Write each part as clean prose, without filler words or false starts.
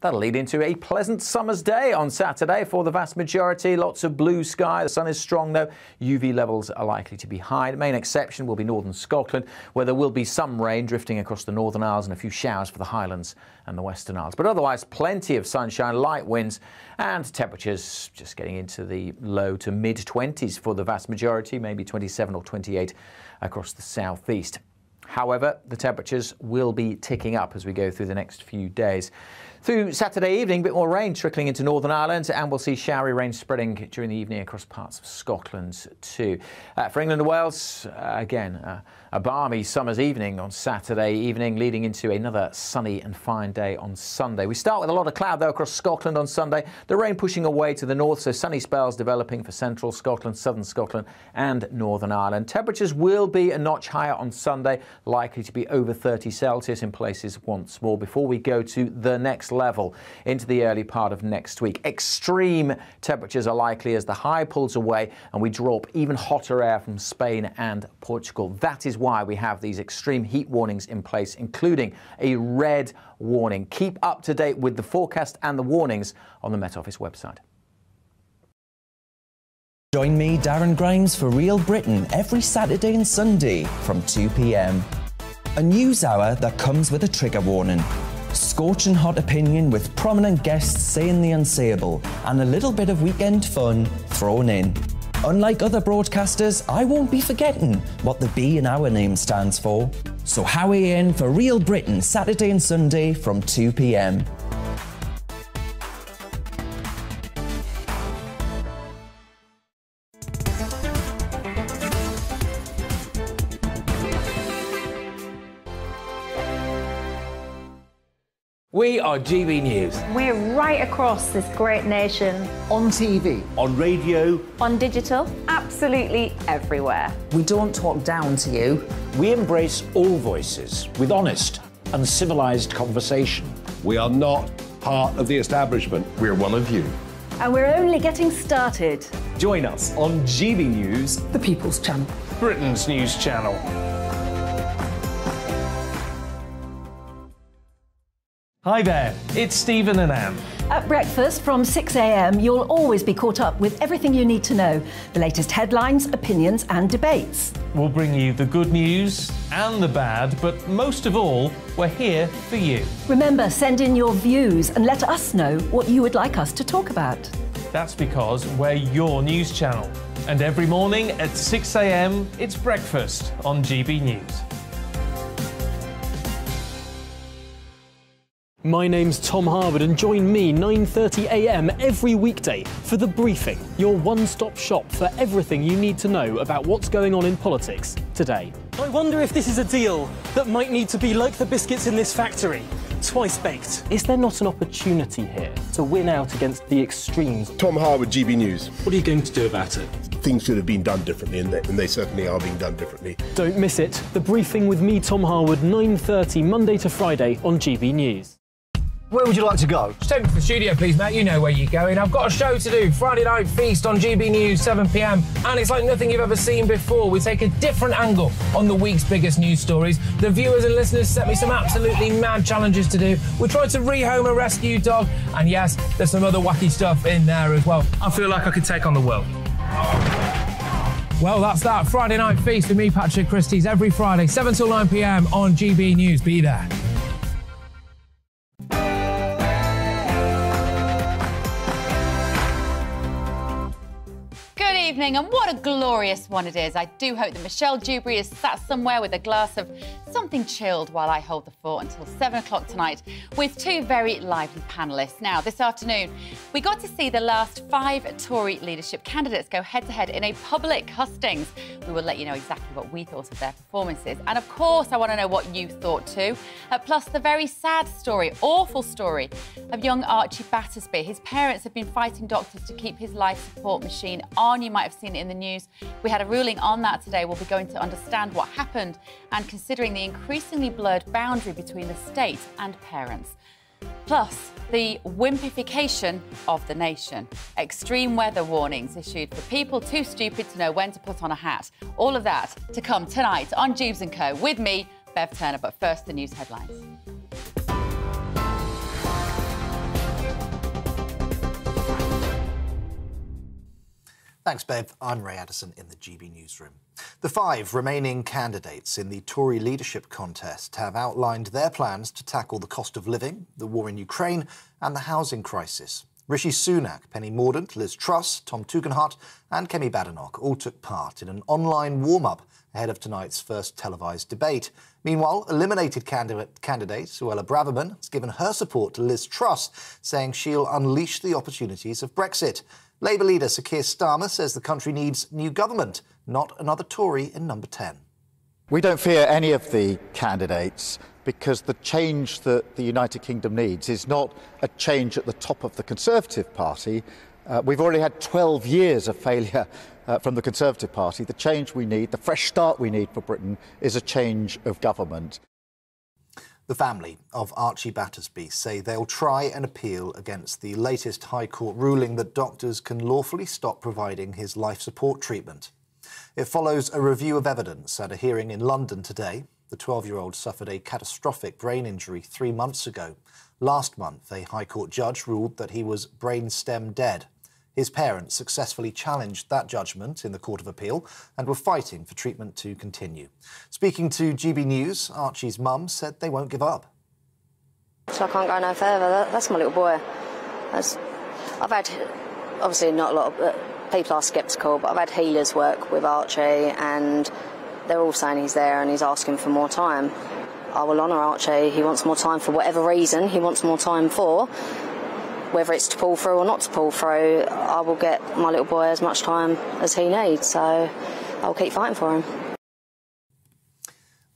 That'll lead into a pleasant summer's day on Saturday for the vast majority. Lots of blue sky. The sun is strong, though. UV levels are likely to be high. The main exception will be northern Scotland, where there will be some rain drifting across the Northern Isles and a few showers for the Highlands and the Western Isles. But otherwise, plenty of sunshine, light winds, and temperatures just getting into the low to mid-20s for the vast majority, maybe 27 or 28 across the southeast. However, the temperatures will be ticking up as we go through the next few days. Through Saturday evening, a bit more rain trickling into Northern Ireland, and we'll see showery rain spreading during the evening across parts of Scotland too. For England and Wales, again, a balmy summer's evening on Saturday evening, leading into another sunny and fine day on Sunday. We start with a lot of cloud, though, across Scotland on Sunday. The rain pushing away to the north, so sunny spells developing for central Scotland, southern Scotland and Northern Ireland. Temperatures will be a notch higher on Sunday, likely to be over 30 Celsius in places once more, before we go to the next level into the early part of next week. Extreme temperatures are likely as the high pulls away and we drop even hotter air from Spain and Portugal. That is why we have these extreme heat warnings in place, including a red warning. Keep up to date with the forecast and the warnings on the Met Office website. Join me, Darren Grimes, for Real Britain every Saturday and Sunday from 2 p.m. A news hour that comes with a trigger warning. Scorching hot opinion with prominent guests saying the unsayable, and a little bit of weekend fun thrown in. Unlike other broadcasters, I won't be forgetting what the B in our name stands for. So howie in for Real Britain Saturday and Sunday from 2 p.m. We are GB News. We're right across this great nation. On TV. On radio. On digital. Absolutely everywhere. We don't talk down to you. We embrace all voices with honest and civilised conversation. We are not part of the establishment. We're one of you. And we're only getting started. Join us on GB News, The People's Channel. Britain's news channel. Hi there, it's Stephen and Anne. At breakfast from 6 a.m, you'll always be caught up with everything you need to know, the latest headlines, opinions and debates. We'll bring you the good news and the bad, but most of all, we're here for you. Remember, send in your views and let us know what you would like us to talk about. That's because we're your news channel. And every morning at 6 a.m, it's breakfast on GB News. My name's Tom Harwood and join me 9:30 a.m. every weekday for The Briefing, your one-stop shop for everything you need to know about what's going on in politics today. I wonder if this is a deal that might need to be like the biscuits in this factory, twice baked. Is there not an opportunity here to win out against the extremes? Tom Harwood, GB News. What are you going to do about it? Things should have been done differently, and they certainly are being done differently. Don't miss it. The Briefing with me, Tom Harwood, 9:30 Monday to Friday on GB News. Where would you like to go? Just take me to the studio, please, Matt. You know where you're going. I've got a show to do. Friday Night Feast on GB News, 7 p.m. And it's like nothing you've ever seen before. We take a different angle on the week's biggest news stories. The viewers and listeners set me some absolutely mad challenges to do. We tried to rehome a rescue dog. And yes, there's some other wacky stuff in there as well. I feel like I could take on the world. Well, that's that. Friday Night Feast with me, Patrick Christie's, every Friday, 7 till 9 p.m. on GB News. Be there. Evening, and what a glorious one it is. I do hope that Michelle Dewbs is sat somewhere with a glass of something chilled while I hold the fort until 7 o'clock tonight with two very lively panellists. Now, this afternoon, we got to see the last 5 Tory leadership candidates go head-to-head in a public hustings. We will let you know exactly what we thought of their performances. And, of course, I want to know what you thought too. Plus, the very sad story, awful story of young Archie Battersby. His parents have been fighting doctors to keep his life support machine on. You might have seen it in the news. We had a ruling on that today. We'll be going to understand what happened and considering the increasingly blurred boundary between the state and parents. Plus, the wimpification of the nation. Extreme weather warnings issued for people too stupid to know when to put on a hat. All of that to come tonight on Dewbs & Co. with me, Bev Turner. But first, the news headlines. Thanks, Bev. I'm Ray Addison in the GB Newsroom. The 5 remaining candidates in the Tory leadership contest have outlined their plans to tackle the cost of living, the war in Ukraine and the housing crisis. Rishi Sunak, Penny Mordaunt, Liz Truss, Tom Tugendhat and Kemi Badenoch all took part in an online warm-up ahead of tonight's first televised debate. Meanwhile, eliminated candidate Suella Braverman has given her support to Liz Truss, saying she'll unleash the opportunities of Brexit. Labour leader Sir Keir Starmer says the country needs new government, not another Tory in number 10. We don't fear any of the candidates because the change that the United Kingdom needs is not a change at the top of the Conservative Party. We've already had 12 years of failure from the Conservative Party. The change we need, the fresh start we need for Britain, is a change of government. The family of Archie Battersby say they'll try and appeal against the latest High Court ruling that doctors can lawfully stop providing his life support treatment. It follows a review of evidence at a hearing in London today. The 12-year-old suffered a catastrophic brain injury 3 months ago. Last month, a High Court judge ruled that he was brainstem dead. His parents successfully challenged that judgment in the Court of Appeal and were fighting for treatment to continue. Speaking to GB News, Archie's mum said they won't give up. So I can't go no further. That's my little boy. I've had, obviously not a lot of people are sceptical, but I've had healers work with Archie and they're all saying he's there and he's asking for more time. I will honour Archie. He wants more time for whatever reason he wants more time for. Whether it's to pull through or not to pull through, I will get my little boy as much time as he needs, so I'll keep fighting for him.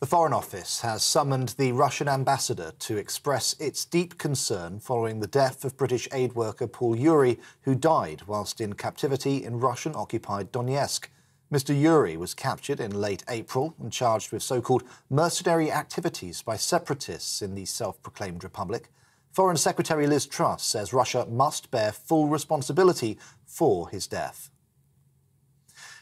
The Foreign Office has summoned the Russian ambassador to express its deep concern following the death of British aid worker Paul Yuri, who died whilst in captivity in Russian-occupied Donetsk. Mr Yuri was captured in late April and charged with so-called mercenary activities by separatists in the self-proclaimed republic. Foreign Secretary Liz Truss says Russia must bear full responsibility for his death.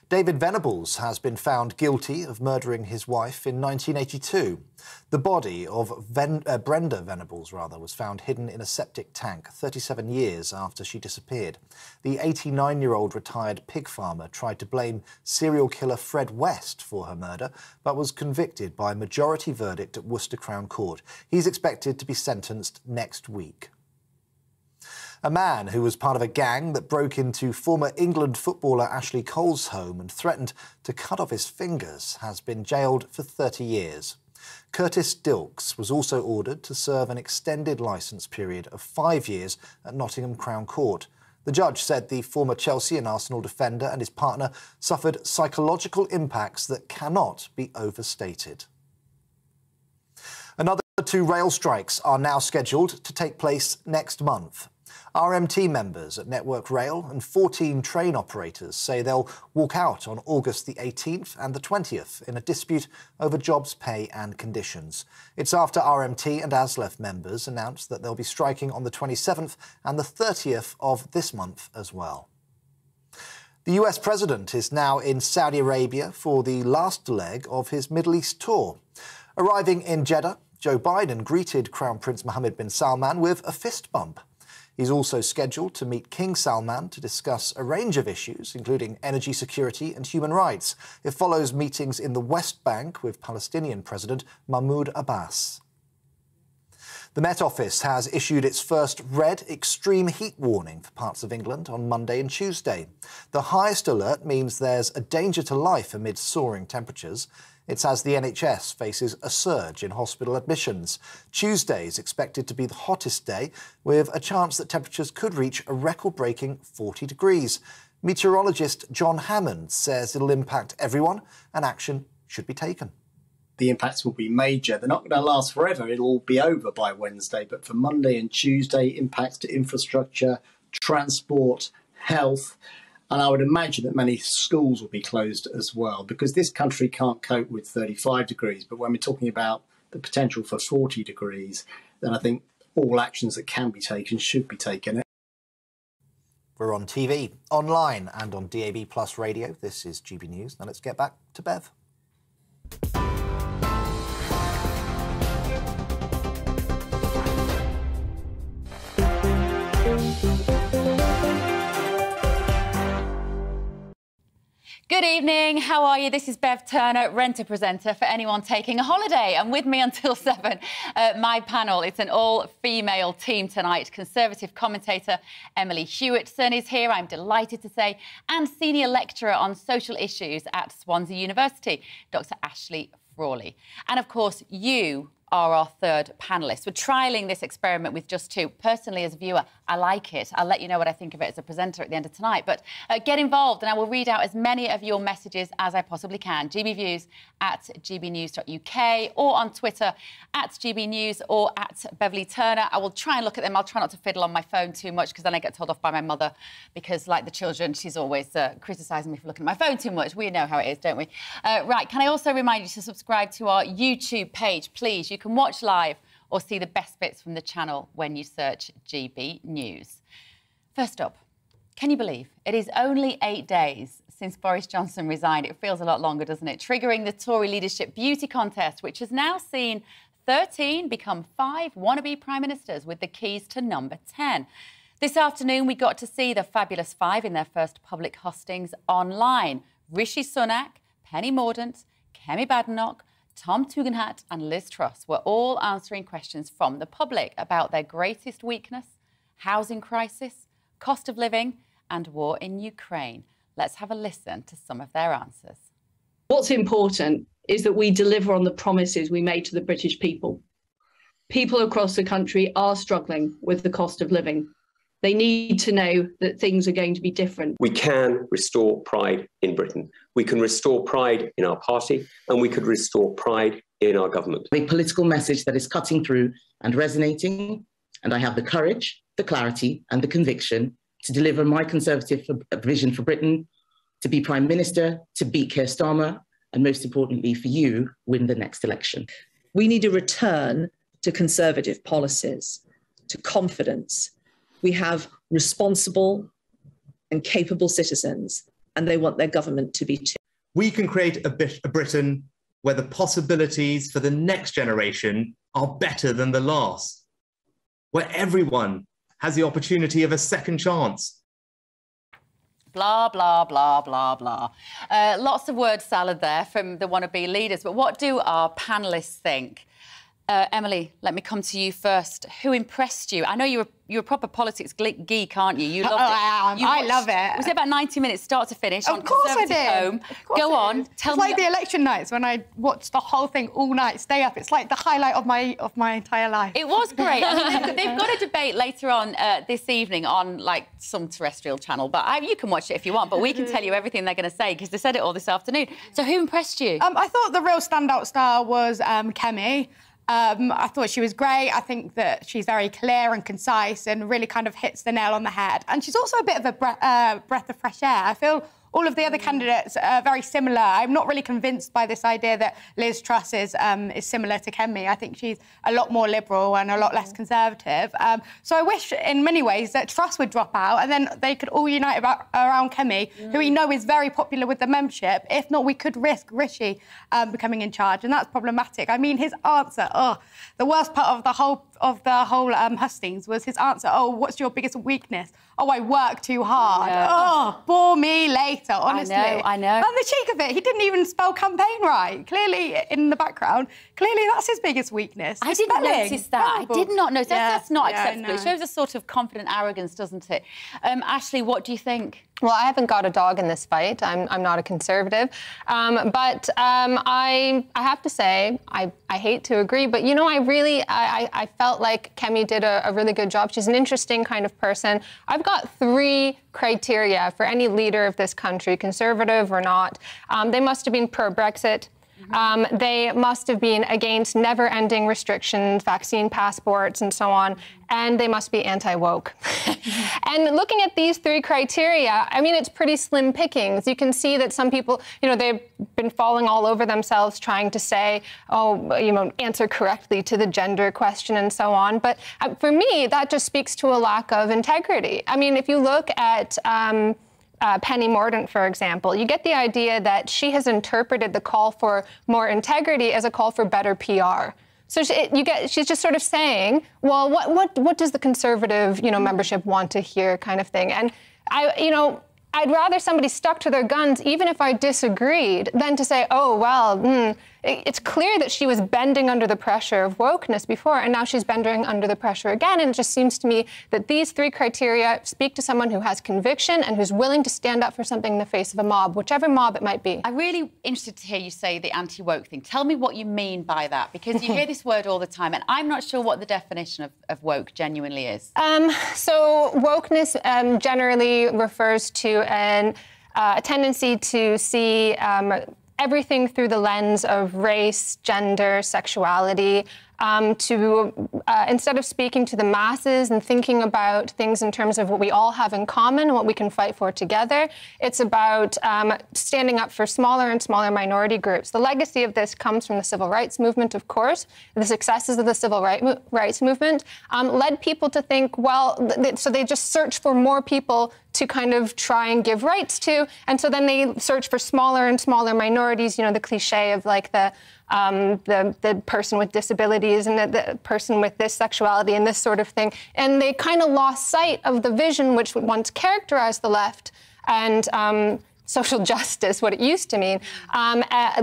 David Venables has been found guilty of murdering his wife in 1982. The body of Brenda Venables was found hidden in a septic tank 37 years after she disappeared. The 89-year-old retired pig farmer tried to blame serial killer Fred West for her murder, but was convicted by majority verdict at Worcester Crown Court. He's expected to be sentenced next week. A man who was part of a gang that broke into former England footballer Ashley Cole's home and threatened to cut off his fingers has been jailed for 30 years. Curtis Dilks was also ordered to serve an extended licence period of 5 years at Nottingham Crown Court. The judge said the former Chelsea and Arsenal defender and his partner suffered psychological impacts that cannot be overstated. Another 2 rail strikes are now scheduled to take place next month. RMT members at Network Rail and 14 train operators say they'll walk out on August the 18th and the 20th in a dispute over jobs, pay and conditions. It's after RMT and ASLEF members announced that they'll be striking on the 27th and the 30th of this month as well. The US president is now in Saudi Arabia for the last leg of his Middle East tour. Arriving in Jeddah, Joe Biden greeted Crown Prince Mohammed bin Salman with a fist bump. He's also scheduled to meet King Salman to discuss a range of issues, including energy security and human rights. It follows meetings in the West Bank with Palestinian President Mahmoud Abbas. The Met Office has issued its first red extreme heat warning for parts of England on Monday and Tuesday. The highest alert means there's a danger to life amid soaring temperatures. It's as the NHS faces a surge in hospital admissions. Tuesday is expected to be the hottest day, with a chance that temperatures could reach a record-breaking 40 degrees. Meteorologist John Hammond says it'll impact everyone and action should be taken. The impacts will be major. They're not going to last forever. It'll all be over by Wednesday. But for Monday and Tuesday, impacts to infrastructure, transport, health. And I would imagine that many schools will be closed as well, because this country can't cope with 35 degrees. But when we're talking about the potential for 40 degrees, then I think all actions that can be taken should be taken. We're on TV, online and on DAB+ radio. This is GB News. Now let's get back to Bev. how are you? This is Bev Turner, renter presenter for anyone taking a holiday. And with me until 7, my panel, it's an all-female team tonight. Conservative commentator Emily Hewertson is here, I'm delighted to say, and senior lecturer on social issues at Swansea University, Dr. Ashley Frawley. And of course, you are our third panellist. We're trialling this experiment with just 2. Personally, as a viewer, I like it. I'll let you know what I think of it as a presenter at the end of tonight. But get involved and I will read out as many of your messages as I possibly can. GBViews at gbnews.uk or on Twitter at gbnews or at Beverly Turner. I will try and look at them. I'll try not to fiddle on my phone too much because then I get told off by my mother because, like the children, she's always criticising me for looking at my phone too much. We know how it is, don't we? Right, can I also remind you to subscribe to our YouTube page, please? You can watch live or see the best bits from the channel when you search GB News. First up, can you believe it is only 8 days since Boris Johnson resigned? It feels a lot longer, doesn't it? Triggering the Tory leadership beauty contest, which has now seen 13 become 5 wannabe prime ministers with the keys to number 10. This afternoon, we got to see the fabulous 5 in their first public hustings online. Rishi Sunak, Penny Mordaunt, Kemi Badenoch, Tom Tugendhat and Liz Truss were all answering questions from the public about their greatest weakness, housing crisis, cost of living and war in Ukraine. Let's have a listen to some of their answers. What's important is that we deliver on the promises we made to the British people. People across the country are struggling with the cost of living. They need to know that things are going to be different. We can restore pride in Britain. We can restore pride in our party and we could restore pride in our government. A political message that is cutting through and resonating, and I have the courage, the clarity and the conviction to deliver my Conservative vision for Britain, to be Prime Minister, to beat Keir Starmer, and most importantly for you, win the next election. We need a return to Conservative policies, to confidence. We have responsible and capable citizens, and they want their government to be too. We can create a Britain where the possibilities for the next generation are better than the last, where everyone has the opportunity of a second chance. Blah, blah, blah, blah, blah. Lots of word salad there from the wannabe leaders, but what do our panellists think? Emily, let me come to you first. Who impressed you? I know you're a proper politics geek, aren't you? You loved it. I love it. Was it about 90 minutes, start to finish? Of course I did. Home. Go on, tell me. It's like the election nights when I watched the whole thing all night, stay up. It's like the highlight of my entire life. It was great. I mean, they've got a debate later on this evening on like some terrestrial channel, but you can watch it if you want. But we can tell you everything they're going to say because they said it all this afternoon. So who impressed you? I thought the real standout star was Kemi. I thought she was great. I think that she's very clear and concise and really kind of hits the nail on the head. And she's also a bit of a breath of fresh air. I feel all of the other candidates are very similar. I'm not really convinced by this idea that Liz Truss is similar to Kemi. I think she's a lot more liberal and a lot less conservative. So I wish, in many ways, that Truss would drop out and then they could all unite around Kemi, who we know is very popular with the membership. If not, we could risk Rishi becoming in charge, and that's problematic. I mean, his answer, the worst part of the whole hustings was his answer. Oh, what's your biggest weakness? Oh, I work too hard. Oh, bore me later, honestly. I know. And the cheek of it, he didn't even spell campaign right. Clearly, in the background, clearly that's his biggest weakness. I didn't notice that. Terrible. I did not notice. That's not acceptable. No. It shows a sort of confident arrogance, doesn't it? Ashley, what do you think? Well, I haven't got a dog in this fight. I'm not a Conservative. But I have to say, I hate to agree, but, you know, I felt like Kemi did a really good job. She's an interesting kind of person. I've got 3 criteria for any leader of this country, Conservative or not. They must have been pro-Brexit. They must have been against never-ending restrictions, vaccine passports, and so on, and they must be anti-woke. And looking at these 3 criteria, I mean, it's pretty slim pickings. You can see that some people, you know, they've been falling all over themselves trying to say, oh, you know, answer correctly to the gender question and so on. But for me, that just speaks to a lack of integrity. I mean, if you look at Penny Mordaunt, for example, you get the idea that she has interpreted the call for more integrity as a call for better PR. So she's just sort of saying, well, what does the Conservative, you know, membership want to hear, kind of thing. And I'd rather somebody stuck to their guns, even if I disagreed, than to say, oh, well, it's clear that she was bending under the pressure of wokeness before, and now she's bending under the pressure again. And it just seems to me that these three criteria speak to someone who has conviction and who's willing to stand up for something in the face of a mob, whichever mob it might be. I'm really interested to hear you say the anti-woke thing. Tell me what you mean by that, because you hear this word all the time, and I'm not sure what the definition of woke genuinely is. So wokeness generally refers to a tendency to see everything through the lens of race, gender, sexuality, instead of speaking to the masses and thinking about things in terms of what we all have in common and what we can fight for together, it's about standing up for smaller and smaller minority groups. The legacy of this comes from the civil rights movement, of course. The successes of the civil rights movement led people to think, well, so they just search for more people to kind of try and give rights to, and so then they search for smaller and smaller minorities, you know, the cliche of like the person with disabilities and the person with this sexuality and this sort of thing. And they kind of lost sight of the vision which would once characterize the left and social justice, what it used to mean,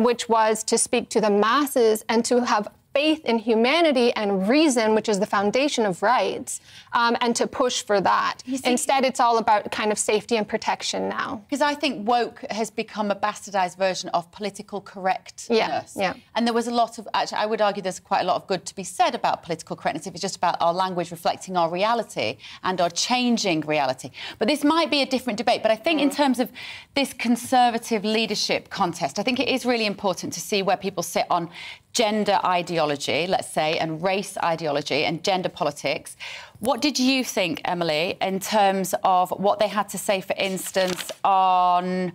which was to speak to the masses and to have faith in humanity and reason, which is the foundation of rights, and to push for that. Instead, it's all about kind of safety and protection now. Because I think woke has become a bastardised version of political correctness. Yeah. And there was a lot of, actually, I would argue there's quite a lot of good to be said about political correctness if it's just about our language reflecting our reality and our changing reality. But this might be a different debate. But I think in terms of this Conservative leadership contest, I think it is really important to see where people sit on gender ideology, let's say, and race ideology and gender politics. What did you think, Emily, in terms of what they had to say, for instance, on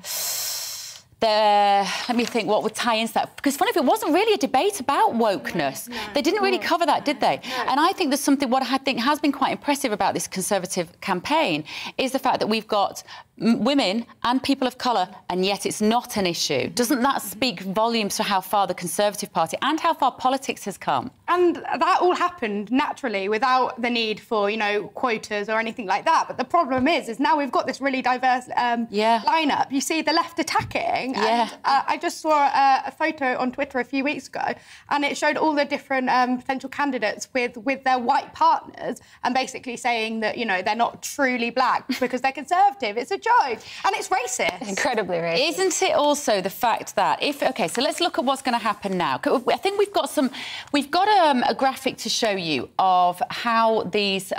let me think what would tie into that. Because funny, if it wasn't really a debate about wokeness. They didn't really cover that, did they? And I think there's something, what I think has been quite impressive about this Conservative campaign is the fact that we've got women and people of colour, and yet it's not an issue. Doesn't that speak volumes to how far the Conservative Party and how far politics has come? And that all happened naturally without the need for, you know, quotas or anything like that. But the problem is now we've got this really diverse lineup. You see the left attacking. And, I just saw a photo on Twitter a few weeks ago, and it showed all the different potential candidates with their white partners, and basically saying that, you know, they're not truly black because they're Conservative. It's a joke, and it's racist. Incredibly racist. Isn't it also the fact that OK, so let's look at what's going to happen now. I think we've got a graphic to show you of how these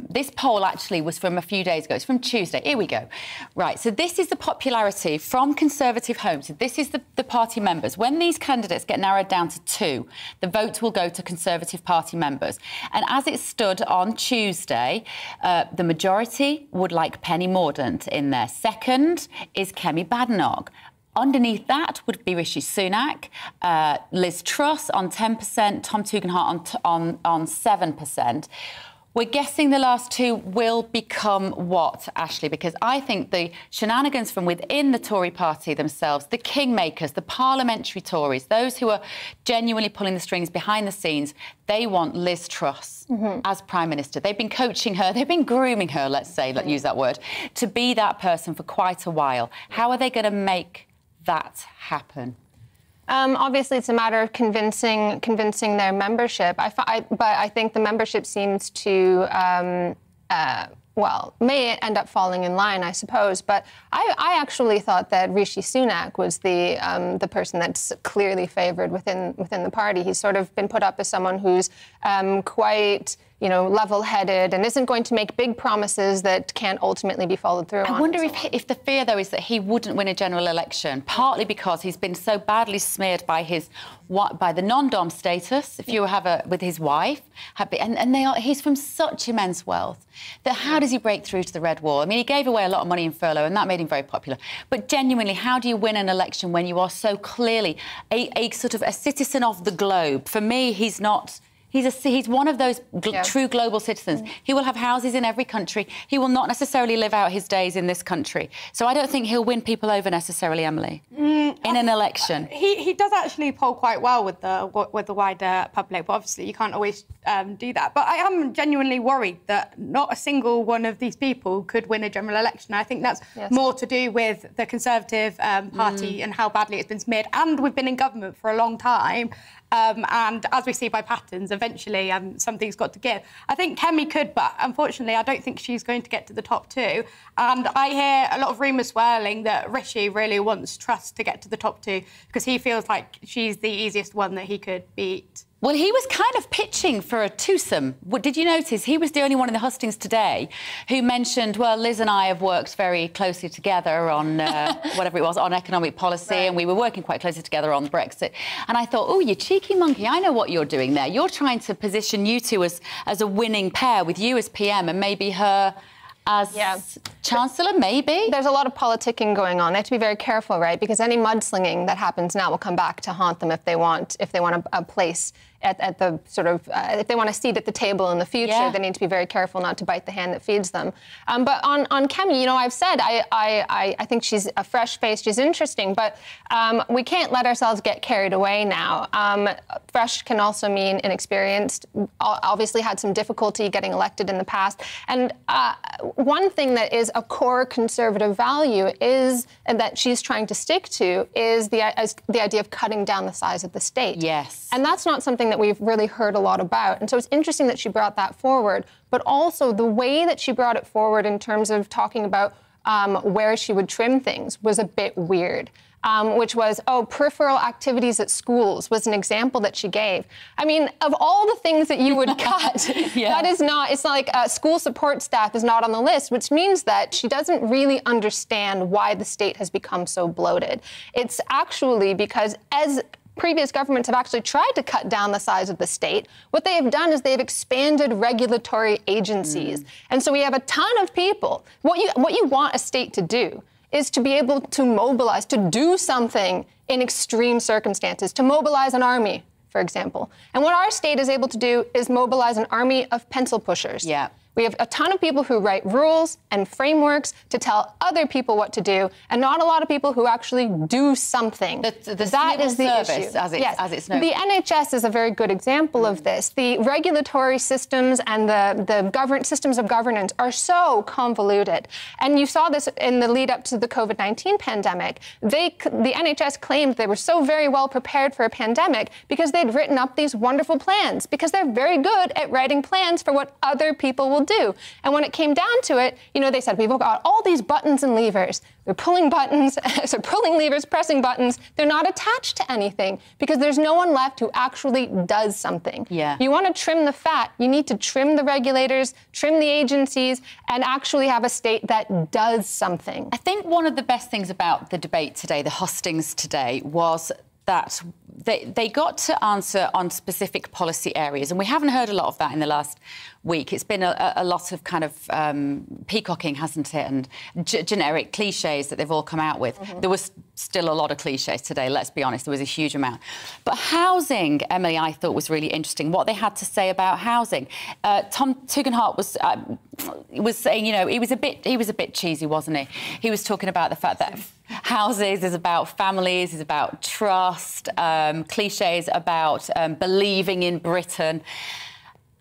this poll actually was from a few days ago. It's from Tuesday. Here we go. Right, so this is the popularity from Conservative homes. So this is the party members. When these candidates get narrowed down to 2, the vote will go to Conservative Party members. And as it stood on Tuesday, the majority would like Penny Mordaunt in there. Second is Kemi Badenoch. Underneath that would be Rishi Sunak, Liz Truss on 10%, Tom Tugendhat on 7%. We're guessing the last 2 will become what, Ashley? Because I think the shenanigans from within the Tory party themselves, the kingmakers, the parliamentary Tories, those who are genuinely pulling the strings behind the scenes, they want Liz Truss as Prime Minister. They've been coaching her, they've been grooming her, let's say, let's use that word, to be that person for quite a while. How are they going to make that happen? Obviously, it's a matter of convincing their membership. But I think the membership seems to, well, may end up falling in line, I suppose. But I actually thought that Rishi Sunak was the person that's clearly favoured within the party. He's sort of been put up as someone who's quite, you know, level-headed and isn't going to make big promises that can't ultimately be followed through on. I wonder if the fear, though, is that he wouldn't win a general election, partly because he's been so badly smeared by the non-dom status, if you have with his wife, he's from such immense wealth that how does he break through to the Red Wall? I mean, he gave away a lot of money in furlough, and that made him very popular. But genuinely, how do you win an election when you are so clearly a sort of a citizen of the globe? For me, he's not He's one of those true global citizens. He will have houses in every country. He will not necessarily live out his days in this country. So I don't think he'll win people over necessarily, Emily, in an election. He does actually poll quite well with the wider public, but obviously you can't always do that. But I am genuinely worried that not a single one of these people could win a general election. I think that's more to do with the Conservative Party and how badly it's been smeared. And we've been in government for a long time. And as we see by patterns, eventually something's got to give. I think Kemi could, but unfortunately, I don't think she's going to get to the top two. And I hear a lot of rumours swirling that Rishi really wants Truss to get to the top two because he feels like she's the easiest one that he could beat. Well, he was kind of pitching for a twosome. Did you notice? He was the only one in the hustings today who mentioned, well, Liz and I have worked very closely together on whatever it was, on economic policy, and we were working quite closely together on Brexit. And I thought, oh, you cheeky monkey, I know what you're doing there. You're trying to position you two as a winning pair with you as PM and maybe her as Chancellor, maybe? There's a lot of politicking going on. They have to be very careful, right? Because any mudslinging that happens now will come back to haunt them if they want a place at the sort of, if they want a seat at the table in the future, they need to be very careful not to bite the hand that feeds them. But on Kemi, you know, I've said I think she's a fresh face, she's interesting, but we can't let ourselves get carried away now. Fresh can also mean inexperienced, obviously had some difficulty getting elected in the past. And one thing that is a core Conservative value is, and that she's trying to stick to, is the idea of cutting down the size of the state. Yes. And that's not something that we've really heard a lot about. And so it's interesting that she brought that forward, but also the way that she brought it forward in terms of talking about where she would trim things was a bit weird. Which was, peripheral activities at schools was an example that she gave. I mean, of all the things that you would cut, that is not, it's not like school support staff is not on the list, which means that she doesn't really understand why the state has become so bloated. It's actually because as previous governments have actually tried to cut down the size of the state, what they have done is they've expanded regulatory agencies. And so we have a ton of people. What you want a state to do is to be able to mobilize, to do something in extreme circumstances, to mobilize an army, for example. And what our state is able to do is mobilize an army of pencil pushers. Yeah. We have a ton of people who write rules and frameworks to tell other people what to do, and not a lot of people who actually do something. That is the issue. As it's known. The NHS is a very good example of this. The regulatory systems and the systems of governance are so convoluted. And you saw this in the lead up to the COVID-19 pandemic. The NHS claimed they were so very well prepared for a pandemic because they'd written up these wonderful plans, because they're very good at writing plans for what other people will do. And when it came down to it, you know, they said, we've got all these buttons and levers. They're pulling buttons, so pulling levers, pressing buttons. They're not attached to anything because there's no one left who actually does something. Yeah. You want to trim the fat. You need to trim the regulators, trim the agencies, and actually have a state that does something. I think one of the best things about the debate today, the hustings today, was that they got to answer on specific policy areas, and we haven't heard a lot of that in the last week. It's been a lot of kind of peacocking, hasn't it, and generic cliches that they've all come out with. There was still a lot of cliches today, let's be honest. There was a huge amount. But housing, Emily, I thought was really interesting, what they had to say about housing. Tom Tugendhat was saying, you know, he was a bit cheesy, wasn't he? He was talking about the fact that houses is about families, is about trust, cliches about believing in Britain.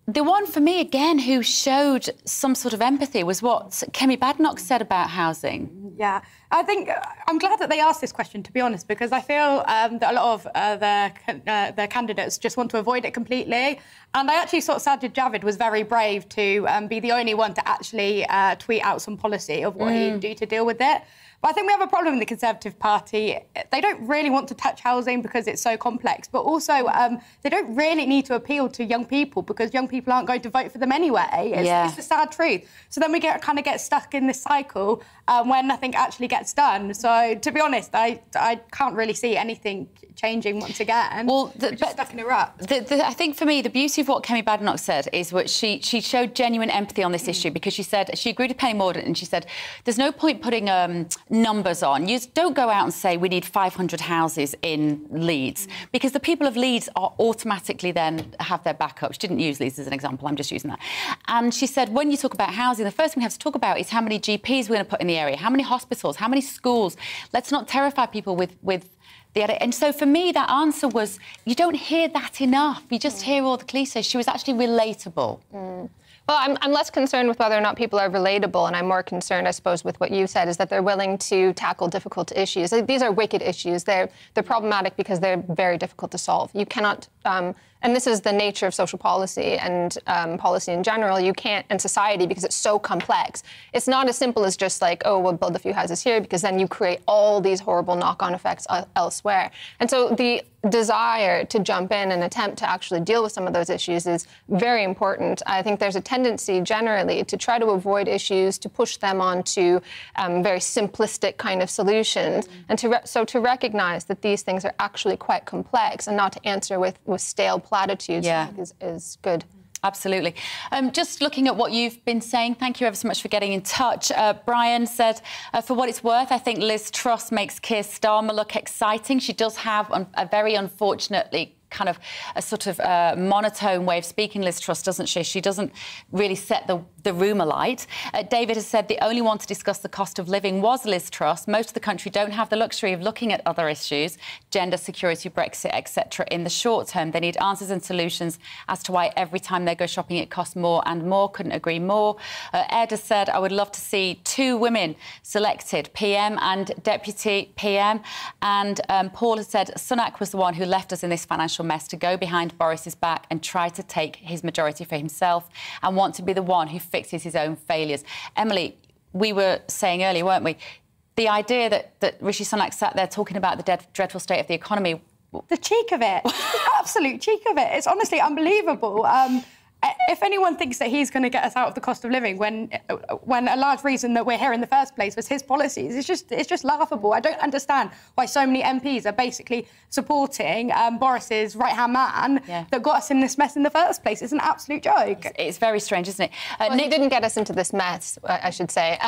The one for me, again, who showed some sort of empathy was what Kemi Badenoch said about housing. Yeah, I think I'm glad that they asked this question, to be honest, because I feel that a lot of the candidates just want to avoid it completely. And I actually thought Sajid Javid was very brave to be the only one to actually tweet out some policy of what he'd do to deal with it. But I think we have a problem in the Conservative Party. They don't really want to touch housing because it's so complex, but also they don't really need to appeal to young people because young people aren't going to vote for them anyway. It's the sad truth. So then we kind of get stuck in this cycle where nothing actually gets done. So, to be honest, I can't really see anything changing once again. Well, we're just stuck in a rut. I think for me, the beauty of what Kemi Badenoch said is what she showed genuine empathy on this issue, because she said, she agreed with Penny Mordaunt, and she said, there's no point putting numbers on. You don't go out and say we need 500 houses in Leeds, because the people of Leeds are automatically then have their backup. She didn't use Leeds as an example, I'm just using that. And she said, when you talk about housing, the first thing we have to talk about is how many GPs we're going to put in the area, how many hospitals, how many schools. Let's not terrify people with the edit. And so for me, that answer was, you don't hear that enough. You just hear all the cliches. She was actually relatable. Well, I'm less concerned with whether or not people are relatable, and I'm more concerned, I suppose, with what you said, is that they're willing to tackle difficult issues. These are wicked issues. They're problematic because they're very difficult to solve. You cannot, and this is the nature of social policy and policy in general, you can't, and society, because it's so complex. It's not as simple as just like, oh, we'll build a few houses here, because then you create all these horrible knock-on effects elsewhere. And so the desire to jump in and attempt to actually deal with some of those issues is very important. I think there's a tendency generally to try to avoid issues, to push them onto very simplistic kind of solutions, and to recognize that these things are actually quite complex, and not to answer with stale platitudes, I think is good. Absolutely. Just looking at what you've been saying, thank you ever so much for getting in touch. Brian said, for what it's worth, I think Liz Truss makes Keir Starmer look exciting. She does have a very unfortunately kind of a sort of monotone way of speaking, Liz Truss, doesn't she? She doesn't really set the room alight. David has said the only one to discuss the cost of living was Liz Truss. Most of the country don't have the luxury of looking at other issues, gender, security, Brexit, etc. in the short term. They need answers and solutions as to why every time they go shopping it costs more and more. Couldn't agree more. Ed has said, I would love to see 2 women selected, PM and Deputy PM. And Paul has said, Sunak was the one who left us in this financial mess to go behind Boris's back and try to take his majority for himself and want to be the one who fixes his own failures. Emily, we were saying earlier, weren't we, the idea that Rishi Sunak sat there talking about the dreadful state of the economy. The cheek of it, absolute cheek of it. It's honestly unbelievable. If anyone thinks that he's going to get us out of the cost of living when a large reason that we're here in the first place was his policies, it's just laughable. I don't understand why so many MPs are basically supporting Boris's right-hand man that got us in this mess in the first place. It's an absolute joke. It's very strange, isn't it? Well, Nick didn't get us into this mess, I should say.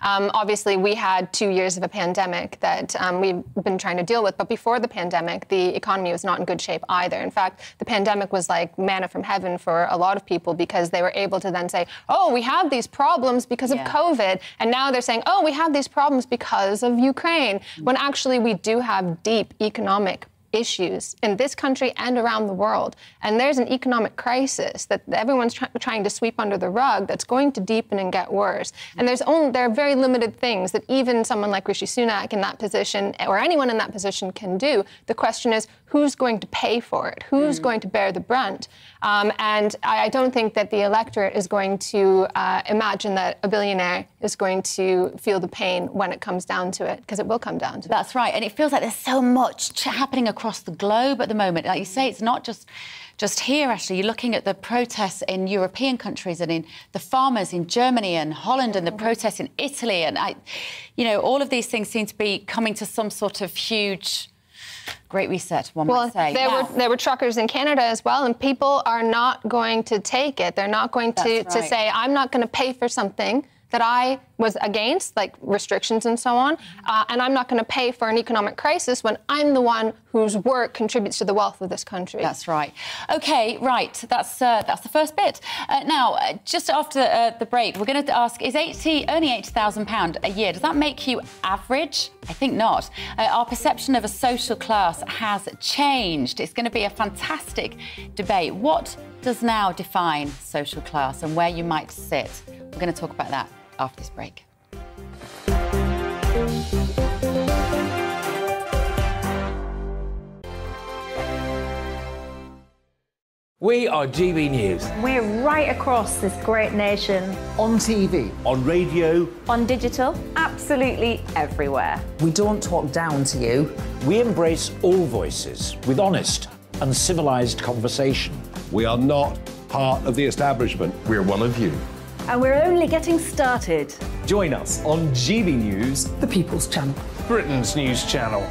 Obviously, we had 2 years of a pandemic that we've been trying to deal with. But before the pandemic, the economy was not in good shape either. In fact, the pandemic was like manna from heaven for a lot of people, because they were able to then say, oh, we have these problems because of COVID. And now they're saying, oh, we have these problems because of Ukraine. When actually we do have deep economic issues in this country and around the world. And there's an economic crisis that everyone's trying to sweep under the rug that's going to deepen and get worse. And there are very limited things that even someone like Rishi Sunak in that position, or anyone in that position, can do. The question is, who's going to pay for it? Who's going to bear the brunt? And I don't think that the electorate is going to imagine that a billionaire is going to feel the pain when it comes down to it, because it will come down to it. That's right. And it feels like there's so much happening across the globe at the moment. Like you say, it's not just here, actually. You're looking at the protests in European countries and in the farmers in Germany and Holland and the protests in Italy. And, all of these things seem to be coming to some sort of huge great reset, one might say. There were truckers in Canada as well, and people are not going to take it. They're not going to say, I'm not going to pay for something that I was against, like restrictions and so on, and I'm not going to pay for an economic crisis when I'm the one whose work contributes to the wealth of this country. That's right. OK, right, that's the first bit. Now, just after the break, we're going to ask, is earning £80,000 a year, does that make you average? I think not. Our perception of a social class has changed. It's going to be a fantastic debate. What does now define social class and where you might sit? We're going to talk about that after this break. We are GB News. We're right across this great nation. On TV. On radio. On digital. Absolutely everywhere. We don't talk down to you. We embrace all voices with honest and civilised conversation. We are not part of the establishment. We're one of you. And we're only getting started. Join us on GB News, the People's Channel, Britain's news channel.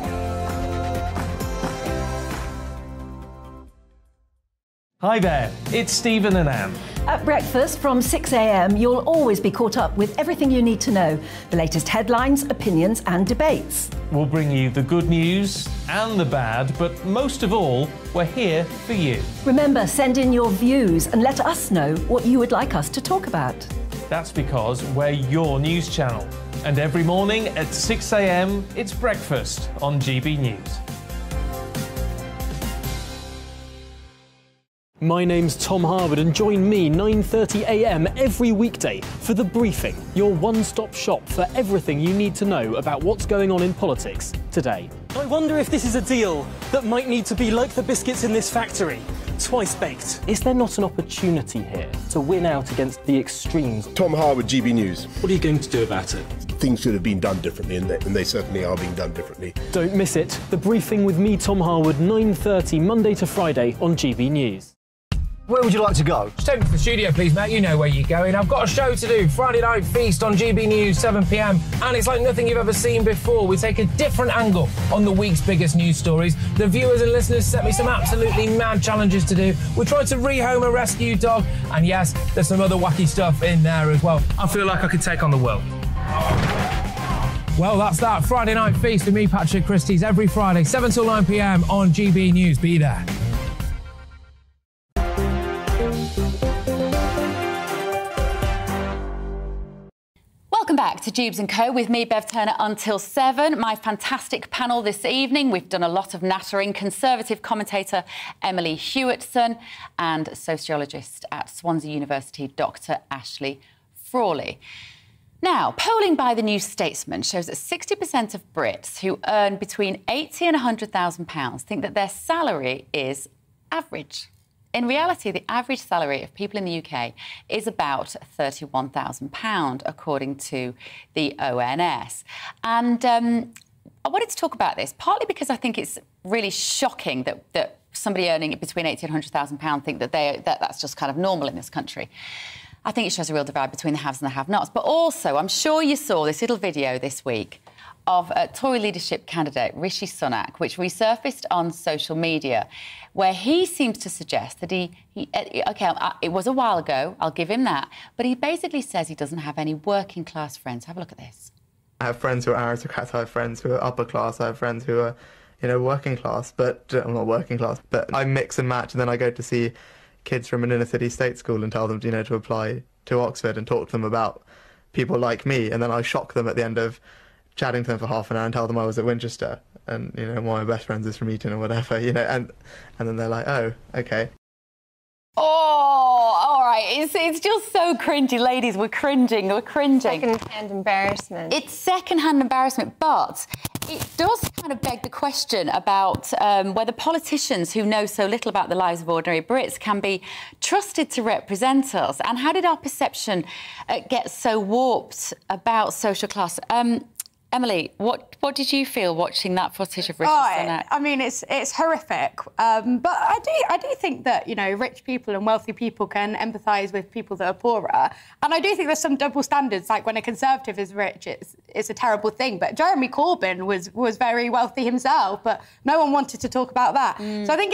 Hi there, it's Stephen and Anne. At breakfast from 6 a.m, you'll always be caught up with everything you need to know, the latest headlines, opinions and debates. We'll bring you the good news and the bad, but most of all, we're here for you. Remember, send in your views and let us know what you would like us to talk about. That's because we're your news channel. And every morning at 6 a.m, it's breakfast on GB News. My name's Tom Harwood and join me 9:30 a.m. every weekday for The Briefing, your one-stop shop for everything you need to know about what's going on in politics today. I wonder if this is a deal that might need to be like the biscuits in this factory, twice baked. Is there not an opportunity here to win out against the extremes? Tom Harwood, GB News. What are you going to do about it? Things should have been done differently, and they certainly are being done differently. Don't miss it. The Briefing with me, Tom Harwood, 9:30 Monday to Friday on GB News. Where would you like to go? Just take me to the studio, please, Matt. You know where you're going. I've got a show to do. Friday Night Feast on GB News, 7 p.m. And it's like nothing you've ever seen before. We take a different angle on the week's biggest news stories. The viewers and listeners set me some absolutely mad challenges to do. We tried to rehome a rescue dog. And yes, there's some other wacky stuff in there as well. I feel like I could take on the world. Well, that's that. Friday Night Feast with me, Patrick Christie's, every Friday, 7 till 9 p.m. on GB News. Be there. Welcome back to Dewbs & Co. with me, Bev Turner, until 7. My fantastic panel this evening. We've done a lot of nattering. Conservative commentator Emily Hewertson and sociologist at Swansea University, Dr Ashley Frawley. Now, polling by the New Statesman shows that 60% of Brits who earn between £80,000 and £100,000 think that their salary is average. In reality, the average salary of people in the UK is about £31,000, according to the ONS. And I wanted to talk about this, partly because I think it's really shocking that somebody earning between £80,000 and £100,000 think that that's just kind of normal in this country. I think it shows a real divide between the haves and the have-nots. But also, I'm sure you saw this little video this week of Tory leadership candidate Rishi Sunak, which resurfaced on social media, where he seems to suggest that it was a while ago, I'll give him that, but he basically says he doesn't have any working class friends. Have a look at this. I have friends who are aristocrats, I have friends who are upper class, I have friends who are, working class, but I'm not working class, but I mix and match, and then I go to see kids from an inner city state school and tell them, to apply to Oxford and talk to them about people like me, and then I shock them at the end of chatting to them for half an hour and tell them I was at Winchester and, one of my best friends is from Eton or whatever, and then they're like, oh, okay. Oh, all right. It's just so cringy. Ladies, we're cringing. Second-hand embarrassment. It's second-hand embarrassment, but it does kind of beg the question about whether politicians who know so little about the lives of ordinary Brits can be trusted to represent us. And how did our perception get so warped about social class? Emily, what did you feel watching that footage of Rishi Sunak? I mean, it's horrific. But I do think that, rich people and wealthy people can empathise with people that are poorer. And I do think there's some double standards, like when a Conservative is rich, it's a terrible thing. But Jeremy Corbyn was very wealthy himself, but no one wanted to talk about that. So I think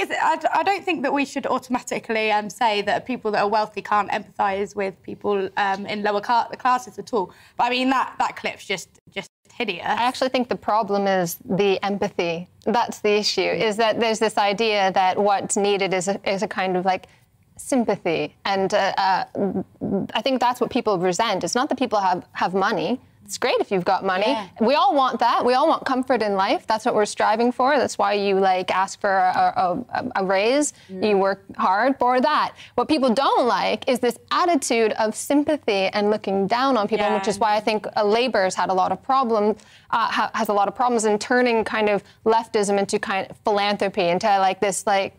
I don't think that we should automatically say that people that are wealthy can't empathise with people in lower classes at all. But I mean, that clip's just hideous. I actually think the problem is the empathy. That's the issue, is that there's this idea that what's needed is a kind of like sympathy. And I think that's what people resent. It's not that people have money. It's great if you've got money. Yeah. We all want that. We all want comfort in life. That's what we're striving for. That's why you ask for a raise. You work hard for that. What people don't like is this attitude of sympathy and looking down on people, which is why I think Labour's had a lot of problems, has a lot of problems in turning kind of leftism into kind of philanthropy, into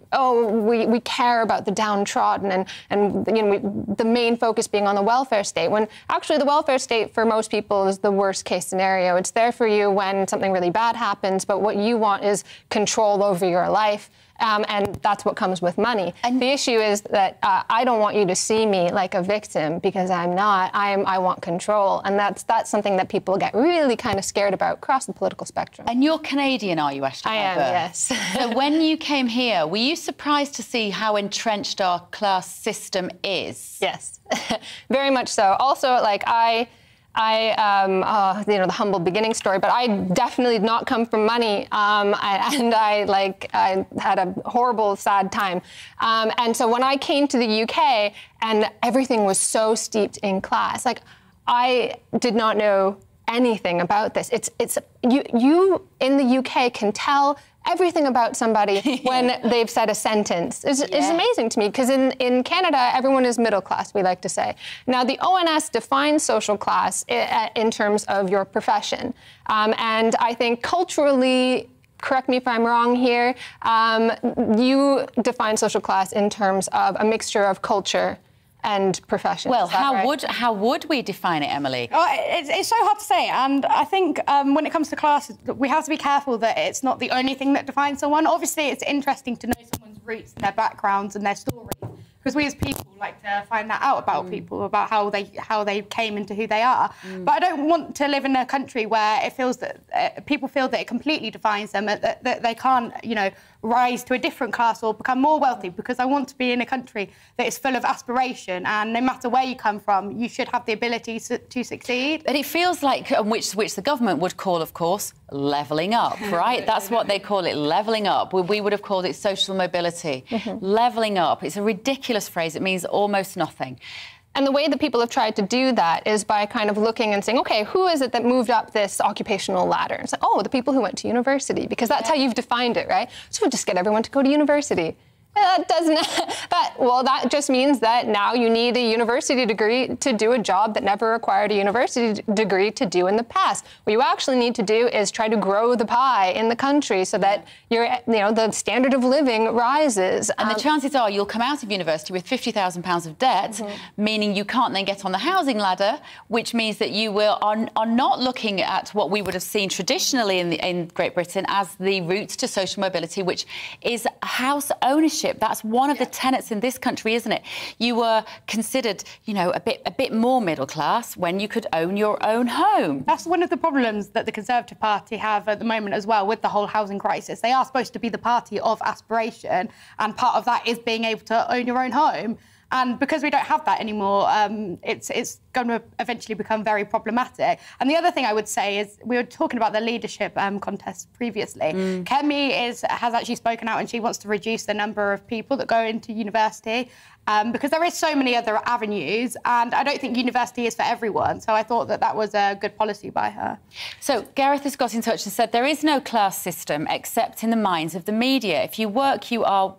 we care about the downtrodden and the main focus being on the welfare state, when actually the welfare state for most people is the worst case scenario. It's there for you when something really bad happens, but what you want is control over your life. And that's what comes with money. And the issue is that I don't want you to see me like a victim, because I'm not. I want control. And that's something that people get really kind of scared about across the political spectrum. And you're Canadian, are you, Ashley? I am, yes. So when you came here, were you surprised to see how entrenched our class system is? Yes, very much so. Also, like, you know, the humble beginning story, but I definitely did not come from money, and I had a horrible, sad time. And so when I came to the UK and everything was so steeped in class, like, I did not know anything about this. You in the UK can tell everything about somebody when they've said a sentence. It's amazing to me, because in Canada, everyone is middle class, we like to say. Now, the ONS defines social class in terms of your profession. And I think culturally, correct me if I'm wrong here, you define social class in terms of a mixture of culture and profession. Well, how would we define it, Emily? Oh, it's so hard to say, and I think when it comes to class, we have to be careful that it's not the only thing that defines someone. Obviously, it's interesting to know someone's roots and their backgrounds and their stories, because we as people like to find that out about people, about how they came into who they are. But I don't want to live in a country where it feels that people feel that it completely defines them, that they can't, you know, rise to a different class or become more wealthy, because I want to be in a country that is full of aspiration, and no matter where you come from, you should have the ability to succeed. But it feels like, which the government would call, of course, levelling up, right? That's what they call it, levelling up. We would have called it social mobility. Levelling up. It's a ridiculous phrase. It means almost nothing. And the way that people have tried to do that is by kind of looking and saying, OK, who is it that moved up this occupational ladder? It's like, oh, the people who went to university, because that's how you've defined it, right? So we'll just get everyone to go to university. That doesn't. That just means that now you need a university degree to do a job that never required a university degree to do in the past. What you actually need to do is try to grow the pie in the country so that the standard of living rises. And the chances are you'll come out of university with £50,000 of debt, meaning you can't then get on the housing ladder, which means that you are not looking at what we would have seen traditionally in Great Britain as the route to social mobility, which is house ownership. That's one of the tenets in this country, isn't it? You were considered, you know, a bit more middle class when you could own your own home. That's one of the problems that the Conservative Party have at the moment as well with the whole housing crisis. They are supposed to be the party of aspiration, and part of that is being able to own your own home. And because we don't have that anymore, it's going to eventually become very problematic. And the other thing I would say is, we were talking about the leadership contest previously. Kemi has actually spoken out, and she wants to reduce the number of people that go into university, because there is so many other avenues, and I don't think university is for everyone. So I thought that was a good policy by her. So Gareth has got in touch and said there is no class system except in the minds of the media. If you work, you are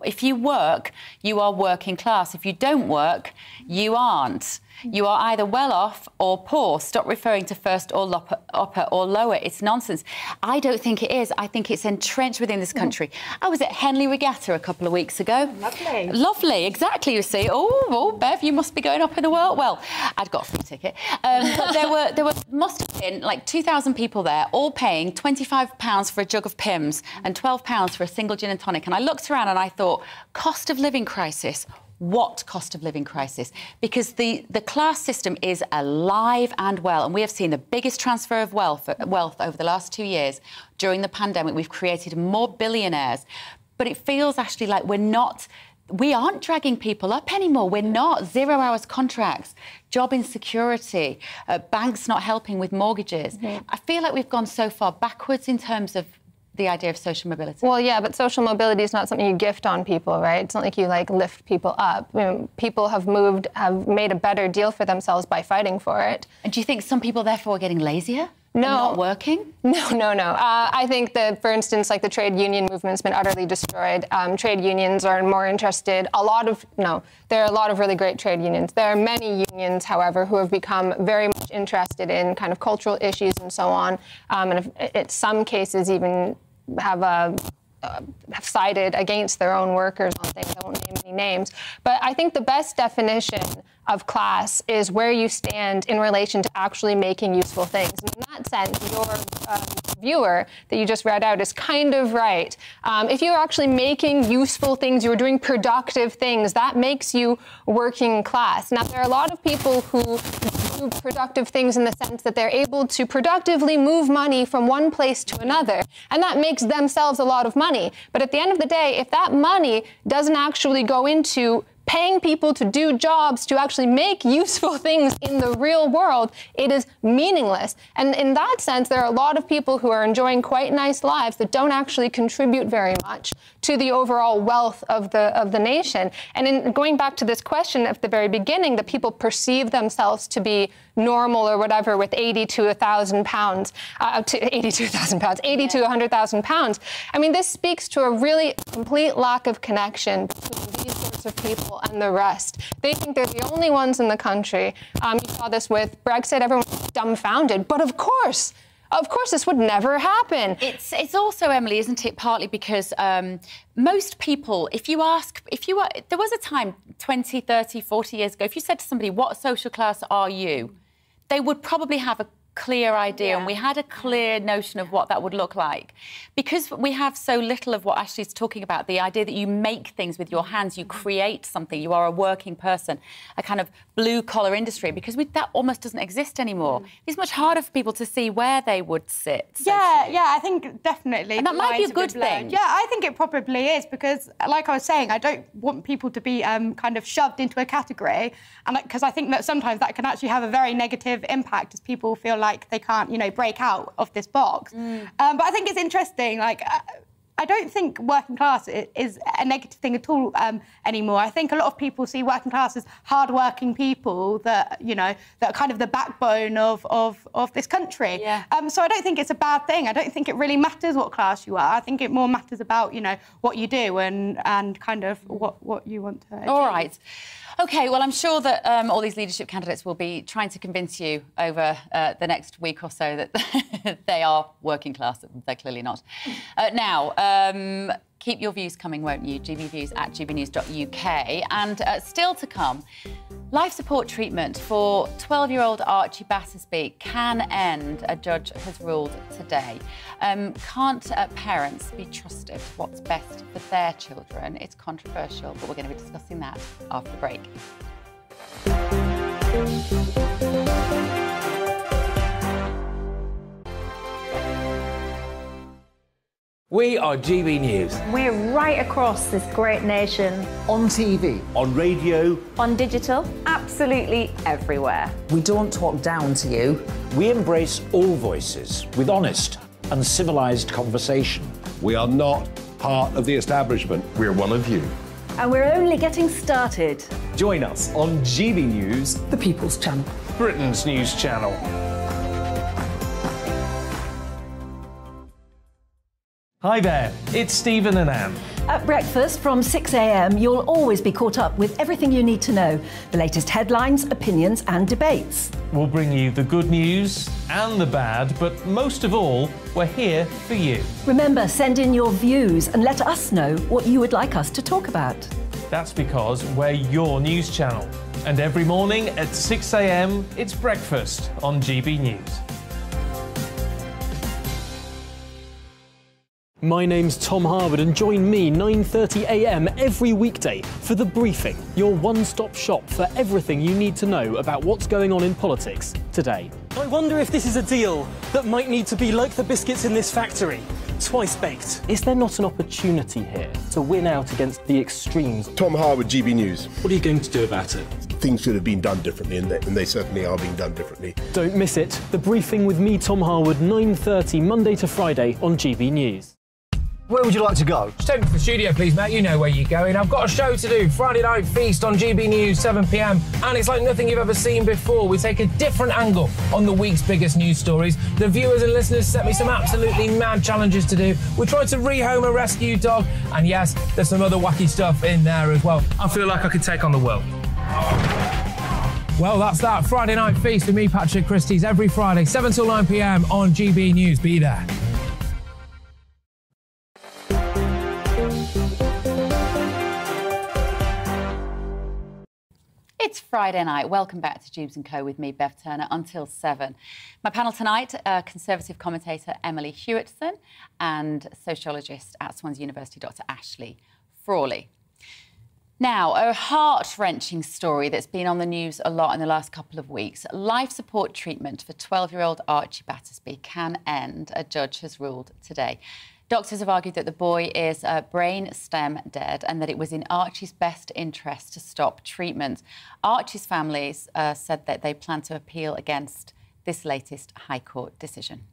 working class. If you don't work, you aren't. You are either well off or poor. Stop referring to first or upper or lower. It's nonsense. I don't think it is. I think it's entrenched within this country. I was at Henley Regatta a couple of weeks ago. Lovely. Lovely, exactly, you see. Oh, Bev, you must be going up in the world. Well, I'd got a free ticket. But there must have been like 2,000 people there, all paying £25 for a jug of Pimm's and £12 for a single gin and tonic. And I looked around and I thought, cost of living crisis. What cost of living crisis? Because the class system is alive and well, and we have seen the biggest transfer of wealth over the last 2 years. During the pandemic, we've created more billionaires. But it feels actually like we aren't dragging people up anymore. We're not. 0 hours contracts, job insecurity, banks not helping with mortgages. I feel like we've gone so far backwards in terms of the idea of social mobility. Well, yeah, but social mobility is not something you gift on people, right? It's not like you, lift people up. I mean, people have made a better deal for themselves by fighting for it. And do you think some people, therefore, are getting lazier? No. Not working? No. I think that, for instance, the trade union movement's been utterly destroyed. Trade unions are more interested. There are a lot of really great trade unions. There are many unions, however, who have become very much interested in kind of cultural issues and so on. And in some cases even have sided against their own workers on things. I won't name any names. But I think the best definition of class is where you stand in relation to actually making useful things. And in that sense, your viewer that you just read out is kind of right. If you're actually making useful things, you're doing productive things, that makes you working class. Now, there are a lot of people who do productive things in the sense that they're able to productively move money from one place to another, and that makes themselves a lot of money. But at the end of the day, if that money doesn't actually go into paying people to do jobs to actually make useful things in the real world, it is meaningless. And in that sense, there are a lot of people who are enjoying quite nice lives that don't actually contribute very much to the overall wealth of the nation. And in going back to this question at the very beginning, that people perceive themselves to be normal or whatever with 80 to 1,000 pounds, 80 to 100,000 pounds. I mean, this speaks to a really complete lack of connection between these sorts of people and the rest. They think they're the only ones in the country. You saw this with Brexit, everyone was dumbfounded, but of course this would never happen. It's also, Emily, isn't it, partly because most people, there was a time 20, 30, 40 years ago, if you said to somebody, what social class are you? They would probably have a clear idea, and we had a clear notion of what that would look like. Because we have so little of what Ashley's talking about, the idea that you make things with your hands, you create something, you are a working person, a kind of blue-collar industry, because that almost doesn't exist anymore. It's much harder for people to see where they would sit. Yeah, I think definitely. And that might be a good thing. Yeah, I think it probably is, because, like I was saying, I don't want people to be kind of shoved into a category, and because I think that sometimes that can actually have a very negative impact as people feel like they can't, break out of this box. But I think it's interesting, I don't think working class is a negative thing at all anymore. I think a lot of people see working class as hard-working people that, that are kind of the backbone of this country. Yeah. So I don't think it's a bad thing. I don't think it really matters what class you are. I think it more matters about, what you do and kind of what you want to achieve. All right. OK, well, I'm sure that all these leadership candidates will be trying to convince you over the next week or so that they are working class. They're clearly not. Now, keep your views coming, won't you? gbviews@gbnews.uk. And still to come, life support treatment for 12-year-old Archie Battersby can end, a judge has ruled today. Can't parents be trusted what's best for their children? It's controversial, but we're going to be discussing that after the break. We are GB News. We're right across this great nation. On TV. On radio. On digital. Absolutely everywhere. We don't talk down to you. We embrace all voices with honest and civilised conversation. We are not part of the establishment. We're one of you. And we're only getting started. Join us on GB News, the People's Channel, Britain's news channel. Hi there, it's Stephen and Anne. At breakfast from 6 a.m, you'll always be caught up with everything you need to know, the latest headlines, opinions and debates. We'll bring you the good news and the bad, but most of all, we're here for you. Remember, send in your views and let us know what you would like us to talk about. That's because we're your news channel. And every morning at 6 a.m, it's breakfast on GB News. My name's Tom Harwood, and join me 9:30 a.m. every weekday for The Briefing, your one-stop shop for everything you need to know about what's going on in politics today. I wonder if this is a deal that might need to be like the biscuits in this factory, twice baked. Is there not an opportunity here to win out against the extremes? Tom Harwood, GB News. What are you going to do about it? Things should have been done differently, and they certainly are being done differently. Don't miss it. The Briefing with me, Tom Harwood, 9:30 Monday to Friday on GB News. Where would you like to go? Just take me to the studio, please, Matt. You know where you're going. I've got a show to do. Friday Night Feast on GB News, 7 p.m. And it's like nothing you've ever seen before. We take a different angle on the week's biggest news stories. The viewers and listeners set me some absolutely mad challenges to do. We tried to rehome a rescue dog. And yes, there's some other wacky stuff in there as well. I feel like I could take on the world. Well, that's that. Friday Night Feast with me, Patrick Christie's, every Friday, 7 till 9 p.m. on GB News. Be there. It's Friday night. Welcome back to Dewbs & Co with me, Bev Turner, until 7. My panel tonight, Conservative commentator Emily Hewertson and sociologist at Swansea University, Dr Ashley Frawley. Now, a heart-wrenching story that's been on the news a lot in the last couple of weeks. Life support treatment for 12-year-old Archie Battersby can end, a judge has ruled today. Doctors have argued that the boy is brain stem dead and that it was in Archie's best interest to stop treatment. Archie's families said that they plan to appeal against this latest High Court decision.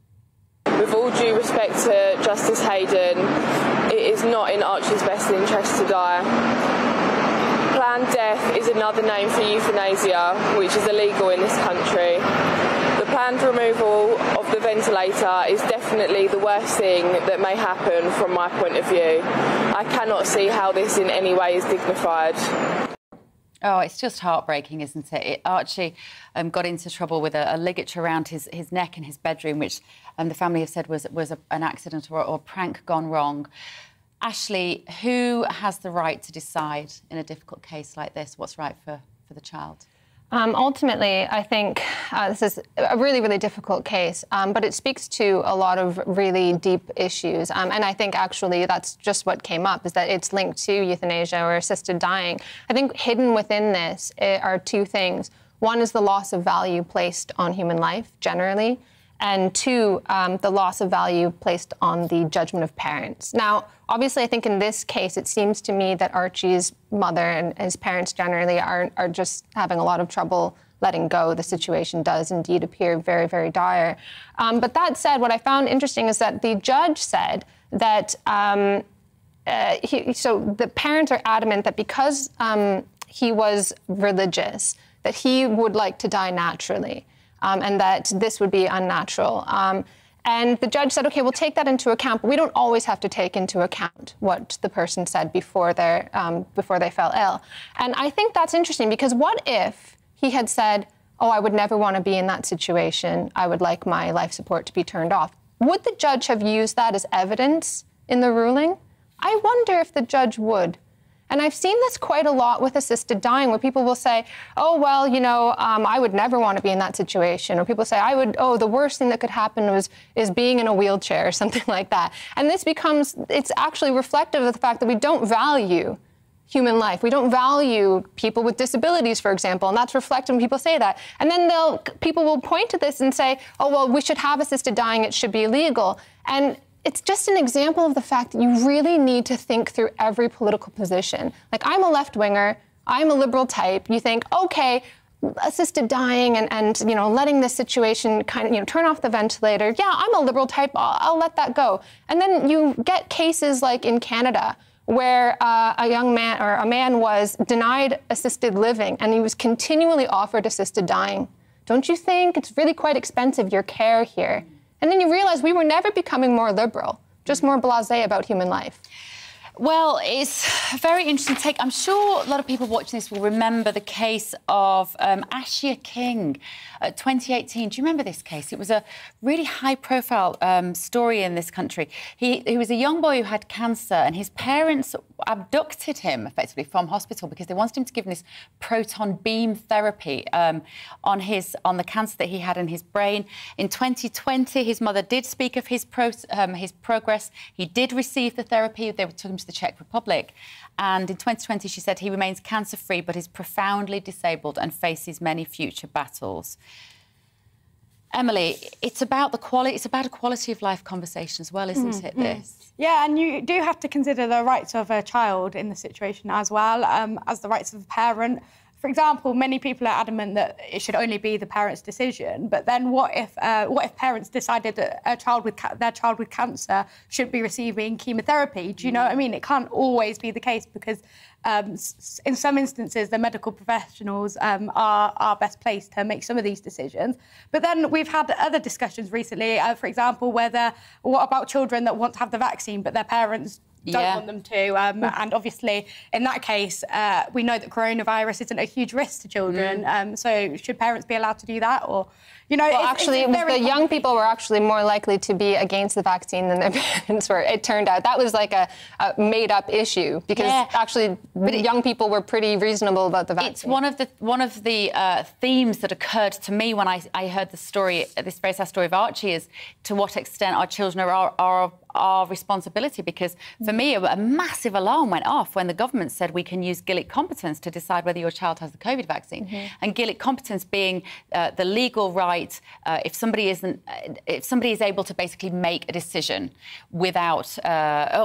With all due respect to Justice Hayden, it is not in Archie's best interest to die. Planned death is another name for euthanasia, which is illegal in this country. The planned removal of the ventilator is definitely the worst thing that may happen from my point of view. I cannot see how this in any way is dignified. Oh, it's just heartbreaking, isn't it? Archie got into trouble with a ligature around his neck in his bedroom, which the family have said was an accident or a prank gone wrong. Ashley, who has the right to decide in a difficult case like this what's right for the child? Ultimately, I think this is a really, really difficult case, but it speaks to a lot of really deep issues. And I think actually that's just what came up, is that it's linked to euthanasia or assisted dying. I think hidden within this are two things. One is the loss of value placed on human life generally, and two, the loss of value placed on the judgment of parents. Now, obviously, I think in this case, it seems to me that Archie's mother and his parents generally are just having a lot of trouble letting go. The situation does indeed appear very, very dire. But that said, what I found interesting is that the judge said that, so the parents are adamant that because he was religious, that he would like to die naturally. And that this would be unnatural. And the judge said, OK, we'll take that into account, but we don't always have to take into account what the person said before they fell ill. And I think that's interesting, because what if he had said, oh, I would never want to be in that situation. I would like my life support to be turned off. Would the judge have used that as evidence in the ruling? I wonder if the judge would. And I've seen this quite a lot with assisted dying, where people will say, oh, well, you know, I would never want to be in that situation. Or people say, the worst thing that could happen is being in a wheelchair or something like that. And this it's actually reflective of the fact that we don't value human life. We don't value people with disabilities, for example, and that's reflected when people say that. And then people will point to this and say, oh, well, we should have assisted dying, it should be illegal. And it's just an example of the fact that you really need to think through every political position. Like, I'm a left-winger, I'm a liberal type. You think, OK, assisted dying and you know, letting this situation kind of, you know, turn off the ventilator. Yeah, I'm a liberal type, I'll let that go. And then you get cases like in Canada, where a young man or a man was denied assisted living and he was continually offered assisted dying. Don't you think it's really quite expensive, your care here? And then you realize we were never becoming more liberal, just more blasé about human life. Well, it's a very interesting take. I'm sure a lot of people watching this will remember the case of Ashia King, 2018. Do you remember this case? It was a really high-profile story in this country. He was a young boy who had cancer, and his parents abducted him, effectively, from hospital because they wanted him to give him this proton beam therapy on the cancer that he had in his brain. In 2020, his mother did speak of his progress. He did receive the therapy. They took him to the Czech Republic. And in 2020, she said he remains cancer-free but is profoundly disabled and faces many future battles. Emily, it's about a quality of life conversation as well, isn't it, this? Yeah, and you do have to consider the rights of a child in the situation as well, as the rights of a parent. For example, many people are adamant that it should only be the parent's decision. But then, what if parents decided that their child with cancer should be receiving chemotherapy? Do you know what I mean? It can't always be the case because, in some instances, the medical professionals are best placed to make some of these decisions. But then we've had other discussions recently. For example, what about children that want to have the vaccine but their parents don't want them to. And obviously, in that case, we know that coronavirus isn't a huge risk to children. So should parents be allowed to do that? Or, you know, well, actually, the young people were actually more likely to be against the vaccine than their parents were. It turned out that was like a made-up issue because actually young people were pretty reasonable about the vaccine. It's one of the themes that occurred to me when I heard the story, this very sad story of Archie, is to what extent our children are our responsibility, because for me a massive alarm went off when the government said we can use Gillick competence to decide whether your child has the COVID vaccine. And Gillick competence being the legal right, if somebody is able to basically make a decision without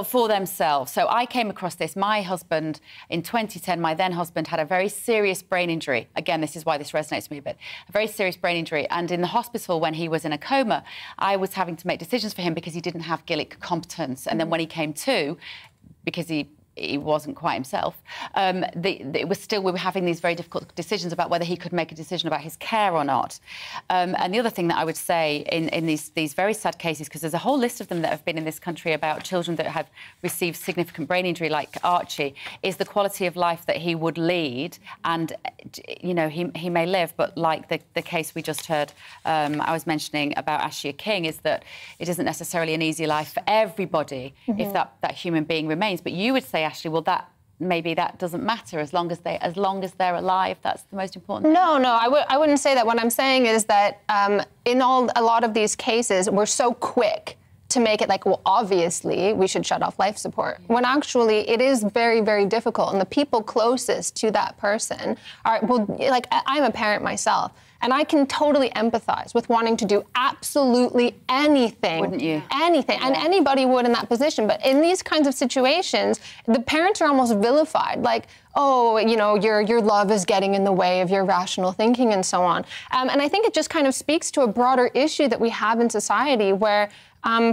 for themselves. So I came across this. My husband in 2010, my then husband, had a very serious brain injury. Again, this is why this resonates with me a bit. A very serious brain injury, and in the hospital when he was in a coma, I was having to make decisions for him because he didn't have Gillick competence. And then when he came to, because he wasn't quite himself, it was still, we were having these very difficult decisions about whether he could make a decision about his care or not. And the other thing that I would say in these very sad cases, because there's a whole list of them that have been in this country about children that have received significant brain injury, like Archie, is the quality of life that he would lead. And, you know, he may live, but like the case we just heard, I was mentioning about Ashia King, is that it isn't necessarily an easy life for everybody if that human being remains. But you would say, Ashley, well, maybe that doesn't matter as long as they're alive. That's the most important. No, I wouldn't say that. What I'm saying is that in a lot of these cases, we're so quick to make it like, well, obviously we should shut off life support, when actually it is very, very difficult, and the people closest to that person are, well, like, I'm a parent myself, and I can totally empathize with wanting to do absolutely anything. Wouldn't you? Anything. And anybody would in that position. But in these kinds of situations, the parents are almost vilified. Like, oh, you know, your love is getting in the way of your rational thinking and so on. And I think it just kind of speaks to a broader issue that we have in society where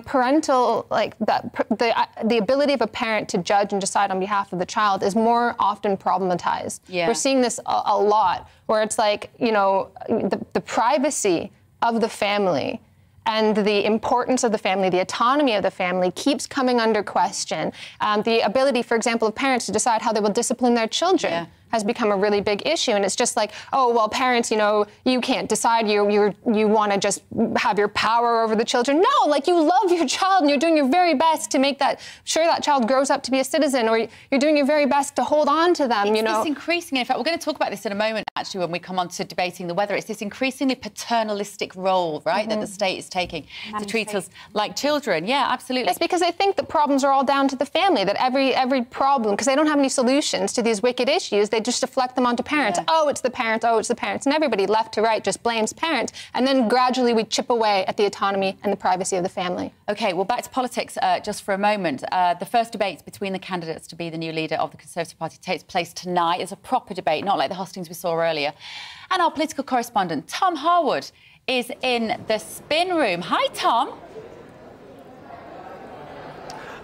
parental, like the ability of a parent to judge and decide on behalf of the child is more often problematized. Yeah. We're seeing this a lot, where it's like, you know, the privacy of the family and the importance of the family, the autonomy of the family keeps coming under question. The ability, for example, of parents to decide how they will discipline their children has become a really big issue. And it's just like, oh, well, parents, you know, you can't decide. You want to just have your power over the children. No, like, you love your child and you're doing your very best to make sure that child grows up to be a citizen, or you're doing your very best to hold on to them, you know. It's increasing. In fact, we're going to talk about this in a moment, actually, when we come on to debating the weather. It's this increasingly paternalistic role, right, that the state is taking to treat us like children. Yeah, absolutely. It's because they think the problems are all down to the family, that every problem, because they don't have any solutions to these wicked issues, they just deflect them onto parents. Yeah. Oh, it's the parents. Oh, it's the parents. And everybody left to right just blames parents. And then gradually we chip away at the autonomy and the privacy of the family. OK, well, back to politics just for a moment. The first debate between the candidates to be the new leader of the Conservative Party takes place tonight. It's a proper debate, not like the hustings we saw earlier. And our political correspondent, Tom Harwood, is in the spin room. Hi, Tom.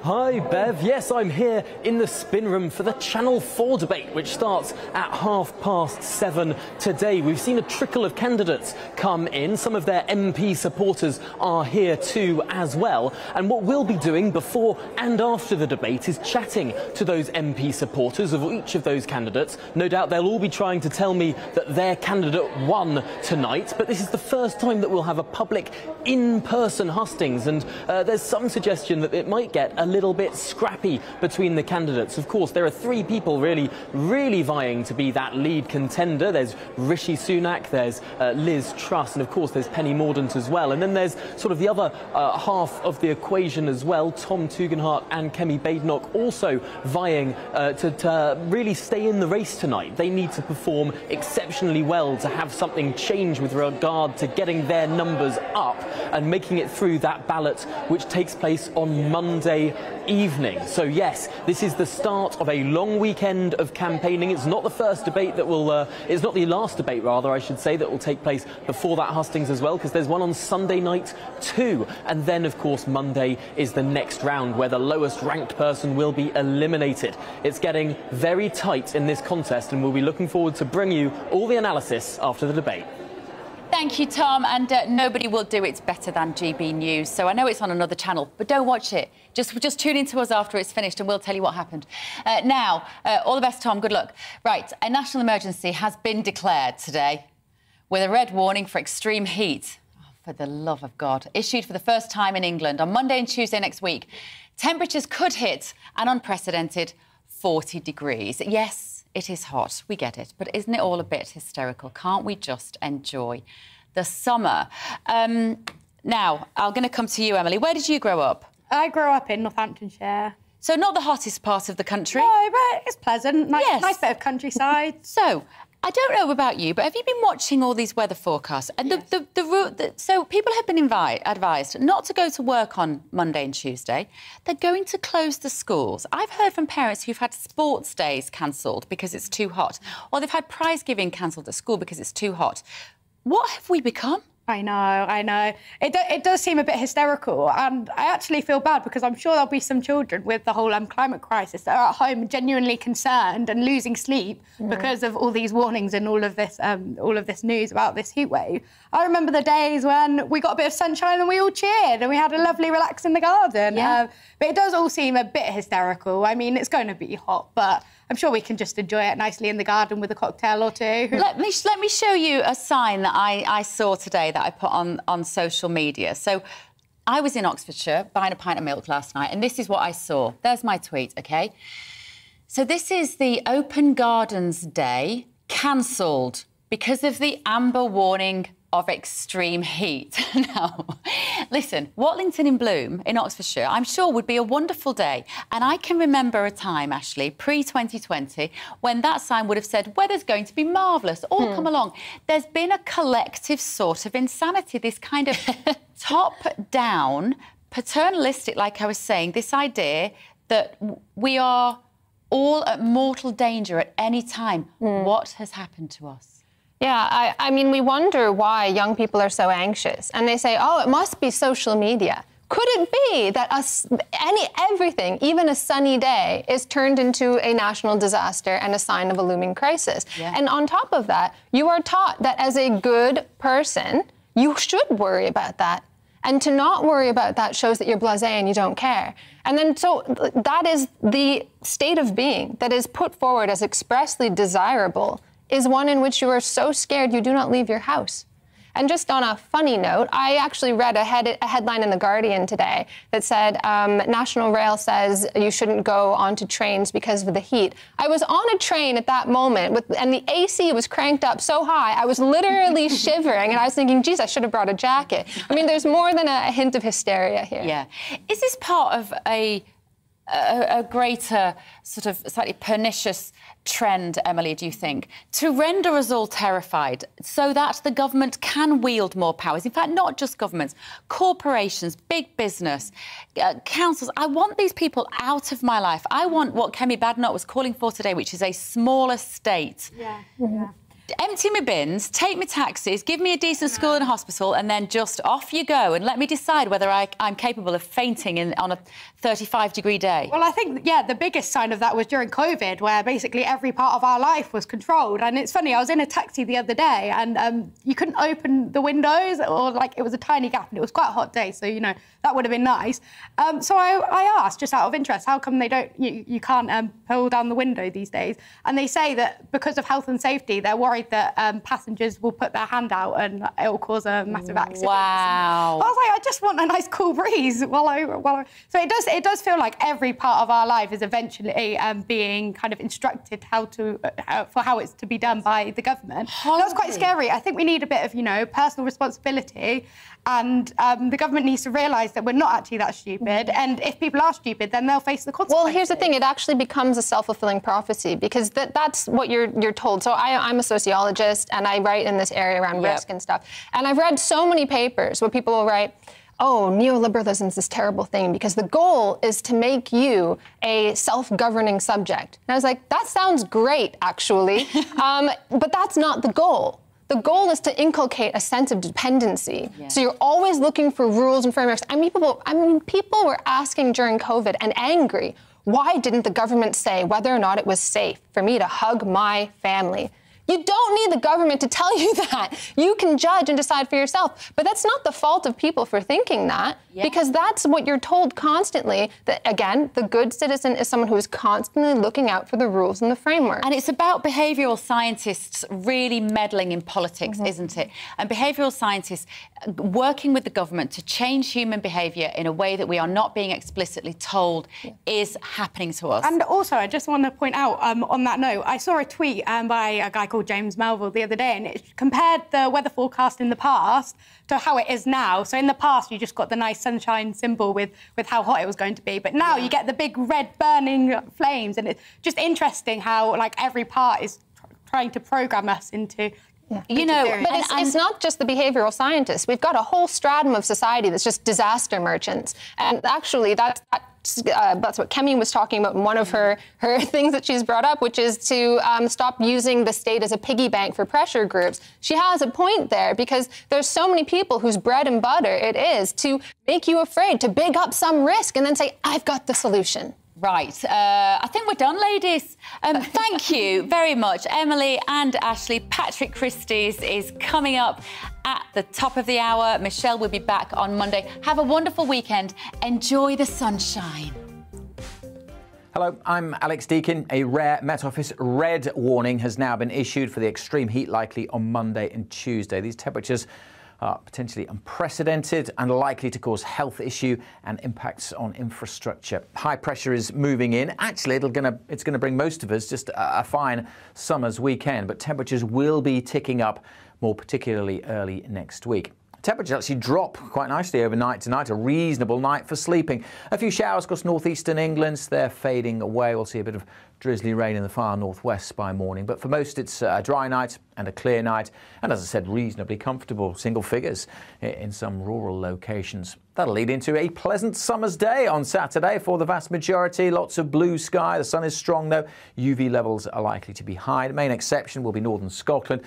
Hi, Bev. Yes, I'm here in the spin room for the Channel 4 debate, which starts at 7:30 today. We've seen a trickle of candidates come in. Some of their MP supporters are here too as well. And what we'll be doing before and after the debate is chatting to those MP supporters of each of those candidates. No doubt they'll all be trying to tell me that their candidate won tonight, but this is the first time that we'll have a public in-person hustings, and there's some suggestion that it might get a little bit scrappy between the candidates. Of course, there are three people really vying to be that lead contender. There's Rishi Sunak, there's Liz Truss, and of course there's Penny Mordaunt as well. And then there's sort of the other half of the equation as well, Tom Tugendhat and Kemi Badenoch, also vying to really stay in the race tonight. They need to perform exceptionally well to have something change with regard to getting their numbers up and making it through that ballot, which takes place on Monday evening. So yes, this is the start of a long weekend of campaigning. It's not the first debate that will, it's not the last debate, rather, I should say, that will take place before that hustings as well, because there's one on Sunday night too. And then, of course, Monday is the next round where the lowest ranked person will be eliminated. It's getting very tight in this contest, and we'll be looking forward to bring you all the analysis after the debate. Thank you, Tom. And nobody will do it better than GB News. So I know it's on another channel, but don't watch it. Just tune in to us after it's finished and we'll tell you what happened. Now, all the best, Tom. Good luck. Right, a national emergency has been declared today with a red warning for extreme heat. Oh, for the love of God. Issued for the first time in England on Monday and Tuesday next week. Temperatures could hit an unprecedented 40 degrees. Yes, it is hot, we get it, but isn't it all a bit hysterical? Can't we just enjoy the summer? Now, I'm going to come to you, Emily. Where did you grow up? I grew up in Northamptonshire. So not the hottest part of the country? No, but it's pleasant. Yes. Nice bit of countryside. So, I don't know about you, but have you been watching all these weather forecasts? And so people have been advised not to go to work on Monday and Tuesday. They're going to close the schools. I've heard from parents who've had sports days cancelled because it's too hot, or they've had prize giving cancelled at school because it's too hot. What have we become? I know. It does seem a bit hysterical, and I actually feel bad because I'm sure there'll be some children with the whole climate crisis that are at home genuinely concerned and losing sleep because of all these warnings and all of this news about this heat wave. I remember the days when we got a bit of sunshine and we all cheered and we had a lovely relax in the garden. Yeah. But it does all seem a bit hysterical. I mean, it's going to be hot, but I'm sure we can just enjoy it nicely in the garden with a cocktail or two. Let me show you a sign that I saw today that I put on social media. So I was in Oxfordshire buying a pint of milk last night, and this is what I saw. There's my tweet, OK? So this is the Open Gardens Day cancelled because of the amber warning of extreme heat. Now, listen, Watlington in Bloom in Oxfordshire, I'm sure would be a wonderful day. And I can remember a time, Ashley, pre-2020, when that sign would have said, weather's going to be marvellous, all come along. There's been a collective sort of insanity, this kind of top-down, paternalistic, like I was saying, this idea that we are all at mortal danger at any time. What has happened to us? Yeah, I mean, we wonder why young people are so anxious. And they say, oh, it must be social media. Could it be that everything, even a sunny day, is turned into a national disaster and a sign of a looming crisis? Yeah. And on top of that, you are taught that as a good person, you should worry about that. And to not worry about that shows that you're blasé and you don't care. And then so that is the state of being that is put forward as expressly desirable, is one in which you are so scared you do not leave your house. And just on a funny note, I actually read a headline in The Guardian today that said, National Rail says you shouldn't go onto trains because of the heat. I was on a train at that moment, and the AC was cranked up so high, I was literally shivering, and I was thinking, geez, I should have brought a jacket. I mean, there's more than a hint of hysteria here. Yeah. Is this part of a greater sort of slightly pernicious trend, Emily, do you think, to render us all terrified so that the government can wield more powers? In fact, not just governments, corporations, big business, councils. I want these people out of my life. I want what Kemi Badenoch was calling for today, which is a smaller state. Yeah. Empty my bins, take me taxis, give me a decent school and hospital, and then just off you go and let me decide whether I'm capable of fainting on a 35-degree day. Well, I think, yeah, the biggest sign of that was during COVID, where basically every part of our life was controlled. And it's funny, I was in a taxi the other day and you couldn't open the windows, or it was a tiny gap, and it was quite a hot day, so, that would have been nice. So I asked, just out of interest, how come you can't pull down the window these days? And they say that because of health and safety, they're worried that passengers will put their hand out and it will cause a massive accident. Wow. I was like, I just want a nice cool breeze while I... So it does feel like every part of our life is eventually being kind of instructed for how it's to be done by the government. That's quite scary. I think we need a bit of, personal responsibility, and the government needs to realise that we're not actually that stupid, and if people are stupid, then they'll face the consequences. Well, here's the thing, it actually becomes a self-fulfilling prophecy, because that's what you're told. So I'm a sociologist, and I write in this area around risk and stuff, and I've read so many papers where people will write, oh, neoliberalism is this terrible thing because the goal is to make you a self-governing subject. And I was like, that sounds great, actually, but that's not the goal. The goal is to inculcate a sense of dependency. Yeah. So you're always looking for rules and frameworks. People were asking during COVID and angry, why didn't the government say whether or not it was safe for me to hug my family? You don't need the government to tell you that. You can judge and decide for yourself. But that's not the fault of people for thinking that, because that's what you're told constantly, that, again, the good citizen is someone who is constantly looking out for the rules and the framework. And it's about behavioural scientists really meddling in politics, isn't it? And behavioural scientists working with the government to change human behaviour in a way that we are not being explicitly told is happening to us. And also, I just want to point out, on that note, I saw a tweet by a guy called James Melville the other day, and it compared the weather forecast in the past to how it is now. So in the past, you just got the nice sunshine symbol with how hot it was going to be. But now you get the big red burning flames. And it's just interesting how, like, every part is trying to program us into... You know, but it's not just the behavioural scientists. We've got a whole stratum of society that's just disaster merchants. And actually, that's what Kemi was talking about in one of her things that she's brought up, which is to stop using the state as a piggy bank for pressure groups. She has a point there, because there's so many people whose bread and butter it is to make you afraid, to big up some risk and then say, I've got the solution. Right. I think we're done, ladies. Thank you very much, Emily and Ashley. Patrick Christie's is coming up at the top of the hour. Michelle will be back on Monday. Have a wonderful weekend. Enjoy the sunshine. Hello, I'm Alex Deakin. A rare Met Office red warning has now been issued for the extreme heat likely on Monday and Tuesday. These temperatures are potentially unprecedented and likely to cause health issue and impacts on infrastructure. High pressure is moving in. Actually, it's gonna bring most of us just a fine summer's weekend, but temperatures will be ticking up, more particularly early next week. Temperatures actually drop quite nicely overnight tonight, a reasonable night for sleeping. A few showers across northeastern England, they're fading away. We'll see a bit of drizzly rain in the far northwest by morning, but for most it's a dry night and a clear night, and as I said, reasonably comfortable, single figures in some rural locations. That'll lead into a pleasant summer's day on Saturday for the vast majority. Lots of blue sky. The sun is strong though. UV levels are likely to be high. The main exception will be northern Scotland.